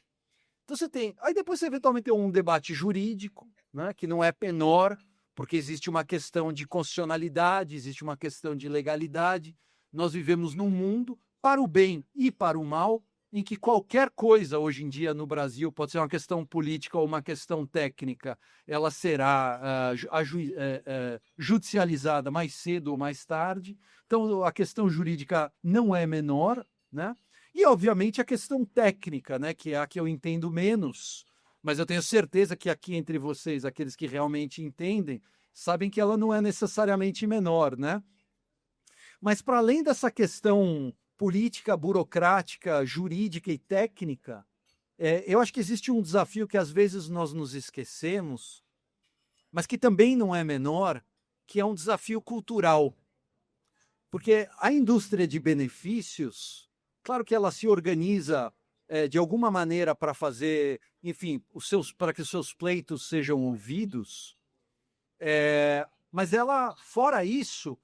Então você tem, aí depois você eventualmente tem um debate jurídico, né, que não é menor, porque existe uma questão de constitucionalidade, existe uma questão de legalidade. Nós vivemos num mundo, para o bem e para o mal, em que qualquer coisa hoje em dia no Brasil, pode ser uma questão política ou uma questão técnica, ela será judicializada mais cedo ou mais tarde. Então, a questão jurídica não é menor, né? E, obviamente, a questão técnica, né, que é a que eu entendo menos, mas eu tenho certeza que aqui entre vocês, aqueles que realmente entendem, sabem que ela não é necessariamente menor, né? Mas, para além dessa questão política, burocrática, jurídica e técnica, eu acho que existe um desafio que às vezes nós nos esquecemos, mas que também não é menor, que é um desafio cultural. Porque a indústria de benefícios, claro que ela se organiza de alguma maneira para fazer, enfim, para que os seus pleitos sejam ouvidos, mas ela, fora isso,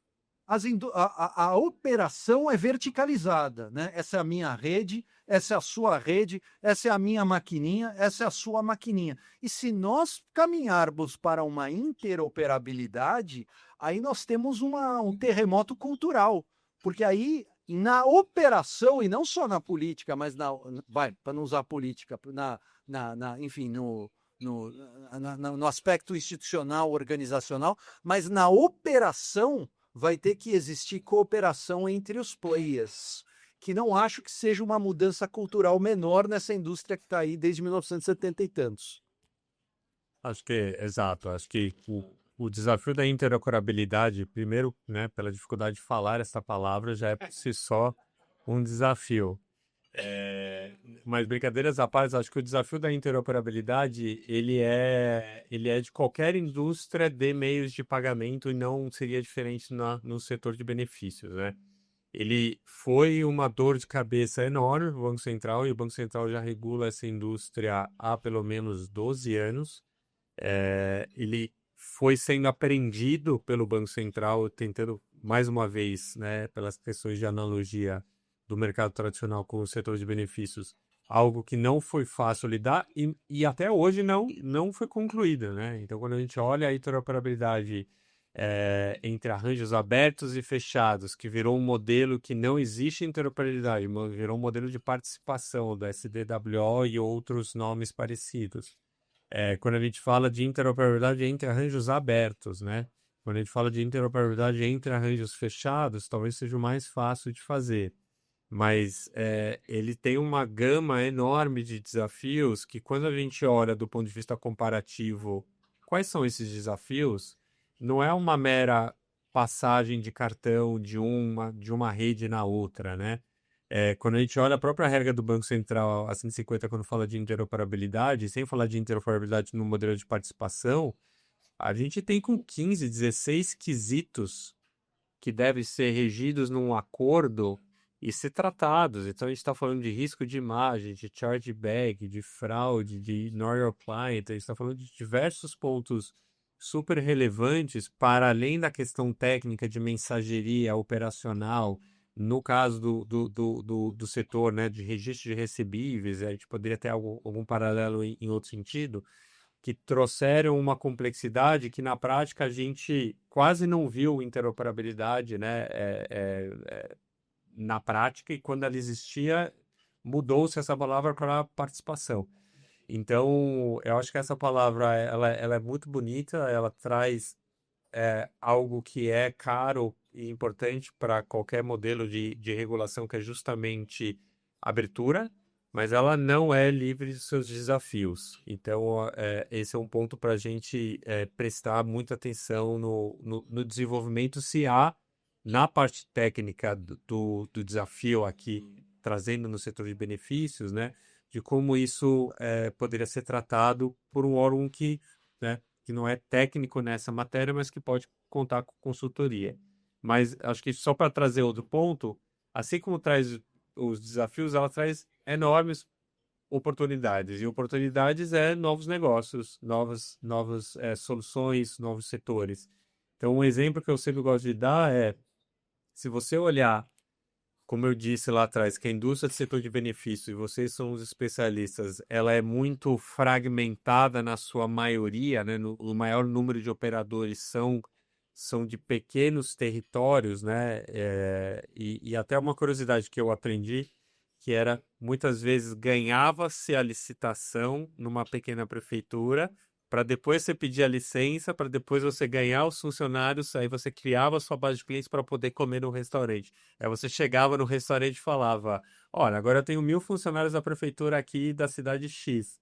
a operação é verticalizada, né? Essa é a minha rede, essa é a sua rede, essa é a minha maquininha, essa é a sua maquininha. E se nós caminharmos para uma interoperabilidade, aí nós temos um terremoto cultural, porque aí na operação, e não só na política, mas para não usar política, enfim, no aspecto institucional, organizacional, mas na operação vai ter que existir cooperação entre os players, que não acho que seja uma mudança cultural menor nessa indústria que está aí desde 1970 e tantos. Acho que, exato, acho que o desafio da interoperabilidade, primeiro, né, pela dificuldade de falar essa palavra, já é por si só um desafio. Mas brincadeiras à parte, acho que o desafio da interoperabilidade, ele é de qualquer indústria de meios de pagamento e não seria diferente no setor de benefícios, né? Ele foi uma dor de cabeça enorme para o Banco Central, e o Banco Central já regula essa indústria há pelo menos 12 anos. Ele foi sendo aprendido pelo Banco Central, tentando, mais uma vez, né, pelas questões de analogia do mercado tradicional com o setor de benefícios, algo que não foi fácil lidar e até hoje não foi concluída, né? Então, quando a gente olha a interoperabilidade entre arranjos abertos e fechados, que virou um modelo que não existe interoperabilidade, virou um modelo de participação do SDWO e outros nomes parecidos. Quando a gente fala de interoperabilidade entre arranjos abertos, né? Quando a gente fala de interoperabilidade entre arranjos fechados, talvez seja o mais fácil de fazer. Mas ele tem uma gama enorme de desafios que, quando a gente olha do ponto de vista comparativo, quais são esses desafios? Não é uma mera passagem de cartão de uma rede na outra, né? Quando a gente olha a própria regra do Banco Central, a 150, quando fala de interoperabilidade, sem falar de interoperabilidade no modelo de participação, a gente tem com 15, 16 quesitos que devem ser regidos num acordo e ser tratados. Então, a gente está falando de risco de imagem, de chargeback, de fraude, de know your client. A gente está falando de diversos pontos super relevantes para além da questão técnica de mensageria operacional. No caso do setor, né, de registro de recebíveis, a gente poderia ter algum paralelo em outro sentido, que trouxeram uma complexidade que na prática a gente quase não viu interoperabilidade, né, na prática, e quando ela existia, mudou-se essa palavra para participação. Então, eu acho que essa palavra ela é muito bonita, ela traz algo que é caro e importante para qualquer modelo de regulação, que é justamente abertura, mas ela não é livre de seus desafios. Então, esse é um ponto para a gente prestar muita atenção no desenvolvimento, se há, na parte técnica do desafio aqui, trazendo no setor de benefícios, né, de como isso poderia ser tratado por um órgão que, né, que não é técnico nessa matéria, mas que pode contar com consultoria. Mas acho que só para trazer outro ponto, assim como traz os desafios, ela traz enormes oportunidades. E oportunidades é novos negócios, novas soluções, novos setores. Então, um exemplo que eu sempre gosto de dar é, se você olhar, como eu disse lá atrás, que a indústria do setor de benefícios, e vocês são os especialistas, ela é muito fragmentada na sua maioria, né? O maior número de operadores são de pequenos territórios, né? E até uma curiosidade que eu aprendi, que era, muitas vezes, ganhava-se a licitação numa pequena prefeitura, para depois você pedir a licença, para depois você ganhar os funcionários, aí você criava a sua base de clientes para poder comer no restaurante. Aí você chegava no restaurante e falava, olha, agora eu tenho 1.000 funcionários da prefeitura aqui da cidade X.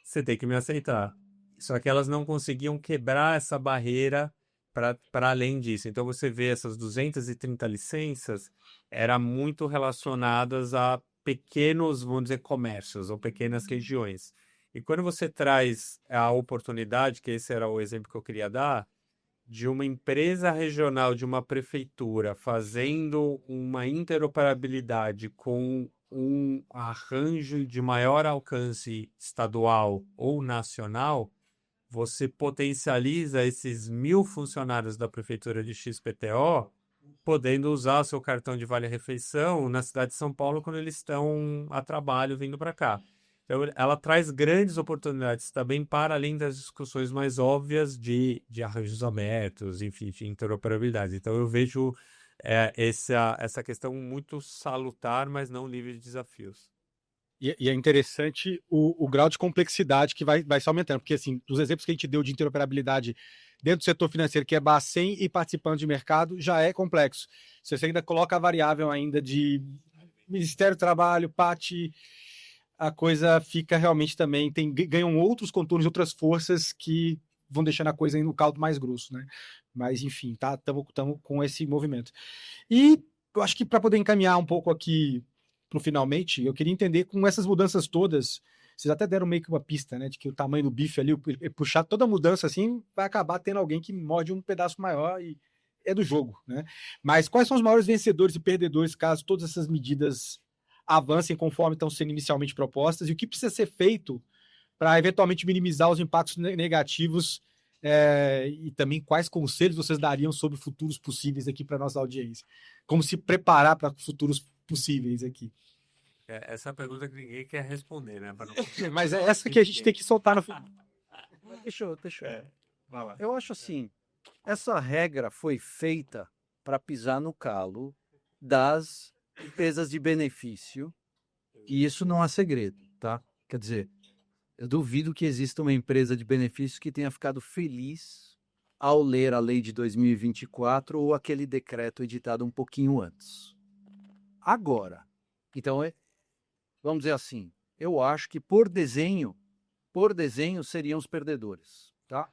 Você tem que me aceitar. Só que elas não conseguiam quebrar essa barreira para além disso. Então você vê essas 230 licenças, eram muito relacionadas a pequenos, vamos dizer, comércios ou pequenas regiões. E quando você traz a oportunidade, que esse era o exemplo que eu queria dar, de uma empresa regional, de uma prefeitura, fazendo uma interoperabilidade com um arranjo de maior alcance estadual ou nacional, você potencializa esses 1.000 funcionários da prefeitura de XPTO podendo usar o seu cartão de vale-refeição na cidade de São Paulo quando eles estão a trabalho vindo para cá. Então, ela traz grandes oportunidades também para além das discussões mais óbvias de arranjos abertos, enfim, de interoperabilidade. Então, eu vejo essa questão muito salutar, mas não livre de desafios. E é interessante o grau de complexidade que vai se aumentando, porque assim, dos exemplos que a gente deu de interoperabilidade dentro do setor financeiro, que é Bacen e participante de mercado, já é complexo. Se você ainda coloca a variável ainda de Ministério do Trabalho, PAT, a coisa fica realmente também, ganham outros contornos, outras forças que vão deixando a coisa no caldo mais grosso, né? Mas enfim, estamos com esse movimento. E eu acho que para poder encaminhar um pouco aqui pro finalmente, eu queria entender com essas mudanças todas, vocês até deram meio que uma pista, né, de que o tamanho do bife ali, puxar toda mudança assim, vai acabar tendo alguém que morde um pedaço maior e é do jogo, né? Mas quais são os maiores vencedores e perdedores caso todas essas medidas avancem conforme estão sendo inicialmente propostas e o que precisa ser feito para eventualmente minimizar os impactos negativos e também quais conselhos vocês dariam sobre futuros possíveis aqui para nossa audiência? Como se preparar para futuros possíveis aqui? Essa é a pergunta que ninguém quer responder, né? Mas é essa que a gente tem que soltar no final. Deixa eu. Vai lá. Eu acho assim, essa regra foi feita para pisar no calo das empresas de benefício, e isso não há segredo, tá? Quer dizer, eu duvido que exista uma empresa de benefício que tenha ficado feliz ao ler a lei de 2024 ou aquele decreto editado um pouquinho antes. Agora, então, vamos dizer assim, eu acho que por desenho seriam os perdedores, tá?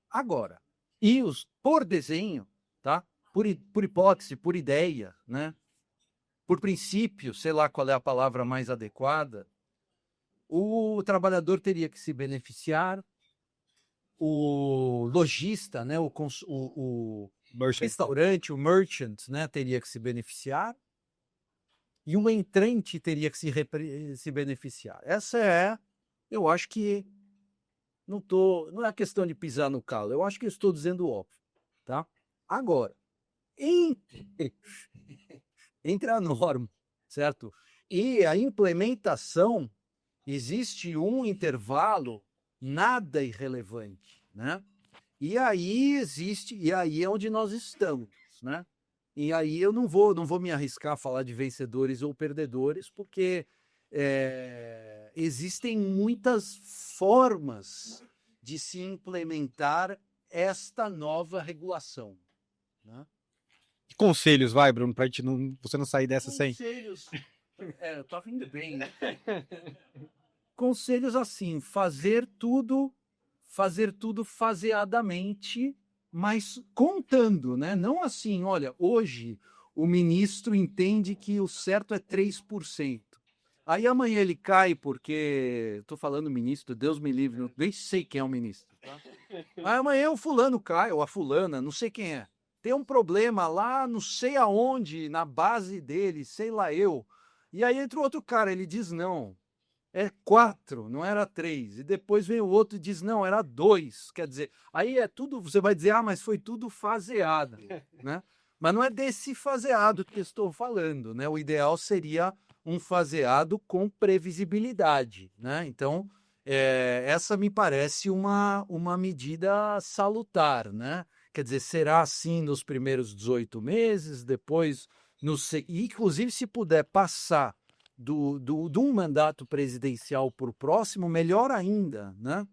Agora, e os por desenho, tá? Por hipótese, por ideia, né? Por princípio, sei lá qual é a palavra mais adequada, o trabalhador teria que se beneficiar, o lojista, né? O restaurante, o merchant, né? Teria que se beneficiar, e um entrante teria que se beneficiar. Eu acho que não é questão de pisar no calo, eu acho que eu estou dizendo o óbvio, tá? Agora, entre a norma, certo? E a implementação, existe um intervalo nada irrelevante, né? E aí é onde nós estamos, né? E aí eu não vou me arriscar a falar de vencedores ou perdedores, porque existem muitas formas de se implementar esta nova regulação, né? Conselhos, vai, Bruno, pra você não sair dessa sem. Conselhos. Tá vindo bem, né? Conselhos assim, fazer tudo faseadamente, mas contando, né? Não assim, olha, hoje o ministro entende que o certo é 3%. Aí amanhã ele cai porque, estou falando ministro, Deus me livre, nem sei quem é o ministro. Tá? Aí amanhã o fulano cai, ou a fulana, não sei quem é. Tem um problema lá, não sei aonde, na base dele, sei lá eu. E aí entra o outro cara, ele diz não. É 4, não era 3. E depois vem o outro e diz, não, era 2. Quer dizer, aí é tudo, você vai dizer, mas foi tudo faseado, né? Mas não é desse faseado que eu estou falando, né? O ideal seria um faseado com previsibilidade, né? Então, essa me parece uma medida salutar, né? Quer dizer, será assim nos primeiros 18 meses, depois, inclusive se puder passar de um mandato presidencial para o próximo, melhor ainda, né?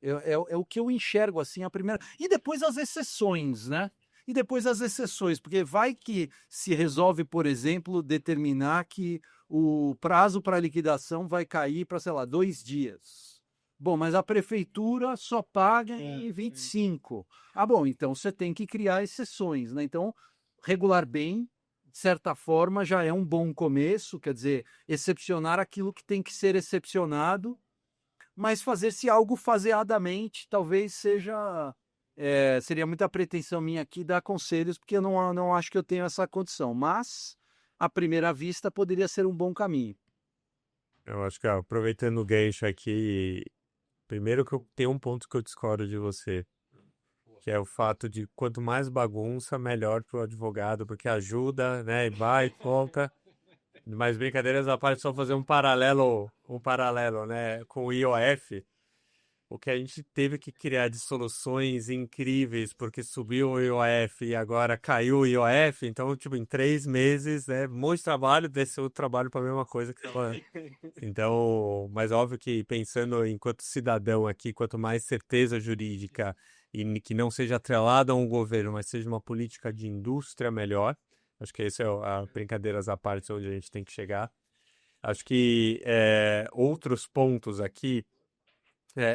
É o que eu enxergo assim, a primeira. E depois as exceções, né? Porque vai que se resolve, por exemplo, determinar que o prazo para liquidação vai cair para, sei lá, 2 dias. Bom, mas a prefeitura só paga em 25. Bom, então você tem que criar exceções, né? Então, regular bem, de certa forma, já é um bom começo, quer dizer, excepcionar aquilo que tem que ser excepcionado, mas fazer-se algo faseadamente, talvez seria muita pretensão minha aqui dar conselhos, porque eu não acho que eu tenho essa condição, mas, à primeira vista, poderia ser um bom caminho. Eu acho que, aproveitando o gancho aqui, primeiro que eu tenho um ponto que eu discordo de você, que é o fato de quanto mais bagunça, melhor para o advogado, porque ajuda, né, e vai, volta. Mas brincadeiras à parte, só fazer um paralelo, né, com o IOF, o que a gente teve que criar de soluções incríveis, porque subiu o IOF e agora caiu o IOF, então, tipo, em 3 meses, né, um monte de trabalho, desceu o trabalho para a mesma coisa que tava. Então, mas óbvio que pensando enquanto cidadão aqui, quanto mais certeza jurídica e que não seja atrelada a um governo, mas seja uma política de indústria melhor. Acho que esse é a brincadeiras à parte onde a gente tem que chegar. Acho que outros pontos aqui,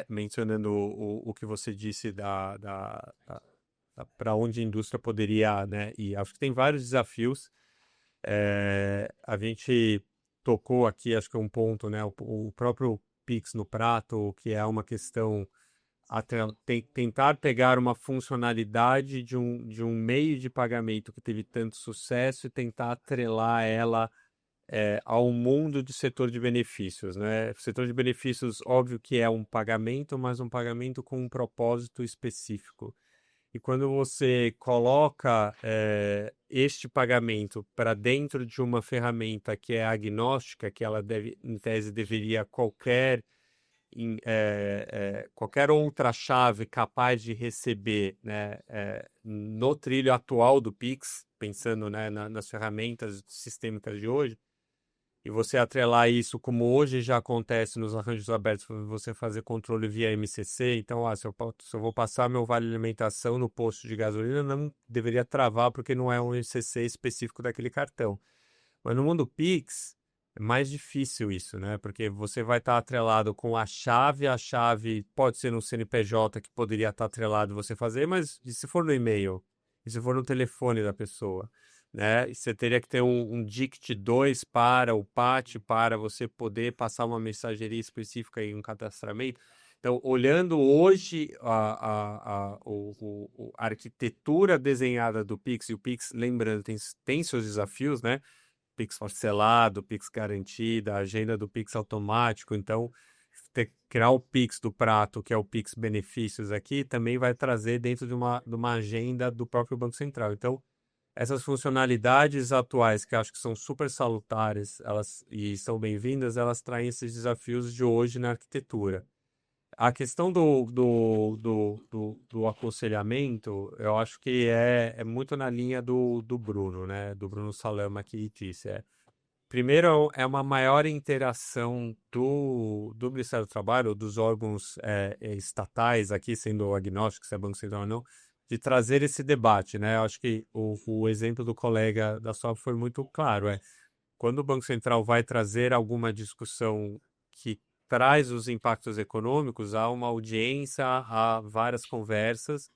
mencionando o que você disse para onde a indústria poderia, né? E acho que tem vários desafios. A gente tocou aqui, acho que é um ponto, né? O próprio Pix no prato, que é uma questão tentar pegar uma funcionalidade de um meio de pagamento que teve tanto sucesso e tentar atrelar ela ao mundo do setor de benefícios, né? O setor de benefícios, óbvio que é um pagamento, mas um pagamento com um propósito específico. E quando você coloca este pagamento para dentro de uma ferramenta que é agnóstica, que ela em tese deveria qualquer outra chave capaz de receber, né, no trilho atual do Pix, pensando, né, nas ferramentas sistêmicas de hoje, e você atrelar isso como hoje já acontece nos arranjos abertos, você fazer controle via MCC, então se eu vou passar meu vale alimentação no posto de gasolina, não deveria travar porque não é um MCC específico daquele cartão. Mas no mundo Pix, é mais difícil isso, né? Porque você vai estar atrelado com a chave pode ser no CNPJ que poderia estar atrelado você fazer, mas e se for no e-mail? E se for no telefone da pessoa? Né? E você teria que ter um DICT 2 para o PAT, para você poder passar uma mensageria específica em um cadastramento. Então, olhando hoje a arquitetura desenhada do Pix, e o Pix, lembrando, tem seus desafios, né? Pix parcelado, Pix garantido, a agenda do Pix automático. Então, criar o Pix do prato, que é o Pix benefícios aqui, também vai trazer dentro de uma agenda do próprio Banco Central. Então, essas funcionalidades atuais, que acho que são super salutares e são bem-vindas, elas traem esses desafios de hoje na arquitetura. A questão do aconselhamento, eu acho que é muito na linha do Bruno, né? Do Bruno Salama que disse. Primeiro, é uma maior interação do Ministério do Trabalho, dos órgãos estatais aqui, sendo agnóstico, se é Banco Central ou não, de trazer esse debate, né? Eu acho que o exemplo do colega da SOP foi muito claro. Quando o Banco Central vai trazer alguma discussão que traz os impactos econômicos, há uma audiência, há várias conversas,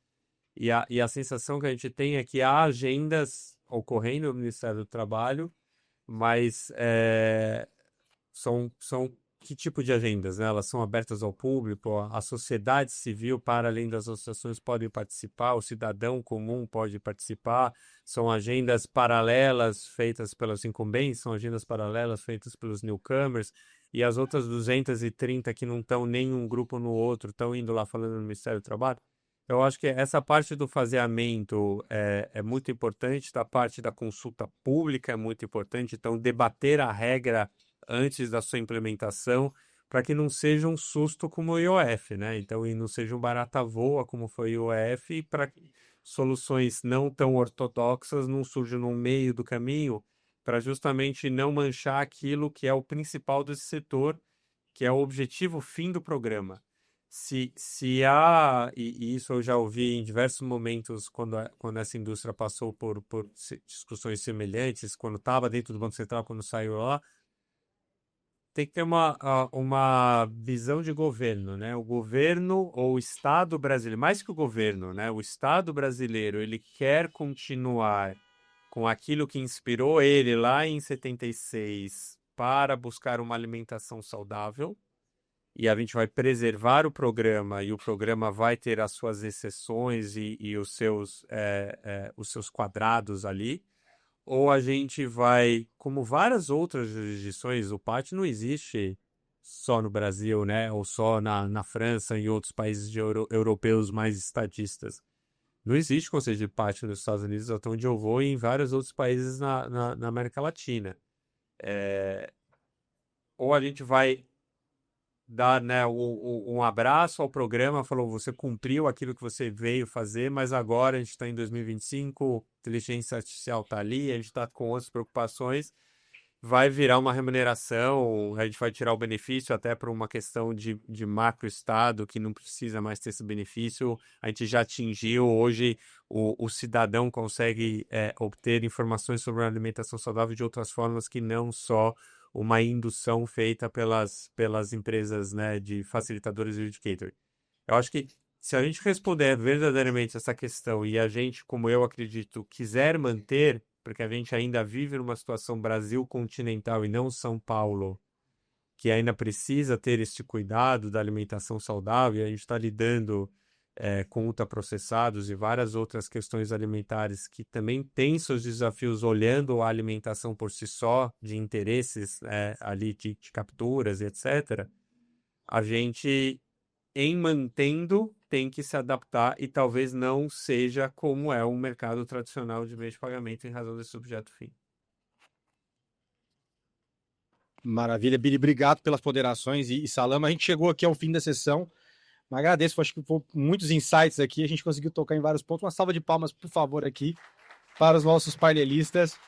e a sensação que a gente tem é que há agendas ocorrendo no Ministério do Trabalho, mas são que tipo de agendas, né? Elas são abertas ao público, a sociedade civil, para além das associações, pode participar, o cidadão comum pode participar, são agendas paralelas feitas pelos incumbentes, são agendas paralelas feitas pelos newcomers, e as outras 230 que não estão nem um grupo no outro, estão indo lá falando no Ministério do Trabalho. Eu acho que essa parte do faseamento é muito importante, da parte da consulta pública é muito importante, então debater a regra antes da sua implementação, para que não seja um susto como o IOF, né? Então, e não seja um barata-voa como foi o IOF, e para que soluções não tão ortodoxas não surjam no meio do caminho, para justamente não manchar aquilo que é o principal desse setor, que é o objetivo fim do programa. Se há, e isso eu já ouvi em diversos momentos quando essa indústria passou por discussões semelhantes, quando estava dentro do Banco Central, quando saiu lá, tem que ter uma visão de governo, né? O governo ou o Estado brasileiro, mais que o governo, né? O Estado brasileiro, ele quer continuar com aquilo que inspirou ele lá em 76 para buscar uma alimentação saudável, e a gente vai preservar o programa, e o programa vai ter as suas exceções e os seus quadrados ali, ou a gente vai, como várias outras jurisdições, o PAT não existe só no Brasil, né? Ou só na França e outros países europeus mais estatistas. Não existe conceito de PAT nos Estados Unidos, até onde eu vou, e em vários outros países na América Latina. Ou a gente vai dar, né, um abraço ao programa, falou, você cumpriu aquilo que você veio fazer, mas agora a gente está em 2025, inteligência artificial está ali, a gente está com outras preocupações, vai virar uma remuneração, a gente vai tirar o benefício até por uma questão de macro-estado, que não precisa mais ter esse benefício, a gente já atingiu, hoje o cidadão consegue obter informações sobre a alimentação saudável de outras formas que não só uma indução feita pelas empresas, né, de facilitadores e educators. Eu acho que se a gente responder verdadeiramente essa questão e a gente, como eu acredito, quiser manter, porque a gente ainda vive numa situação Brasil continental e não São Paulo, que ainda precisa ter este cuidado da alimentação saudável, e a gente está lidando com ultraprocessados e várias outras questões alimentares que também têm seus desafios olhando a alimentação por si só, de interesses ali de capturas e etc., a gente, em mantendo, tem que se adaptar e talvez não seja como é o mercado tradicional de meio de pagamento em razão desse objeto fim. Maravilha, Billy, obrigado pelas ponderações e Salama, a gente chegou aqui ao fim da sessão. Mas agradeço, acho que foram muitos insights aqui, a gente conseguiu tocar em vários pontos. Uma salva de palmas, por favor, aqui para os nossos painelistas.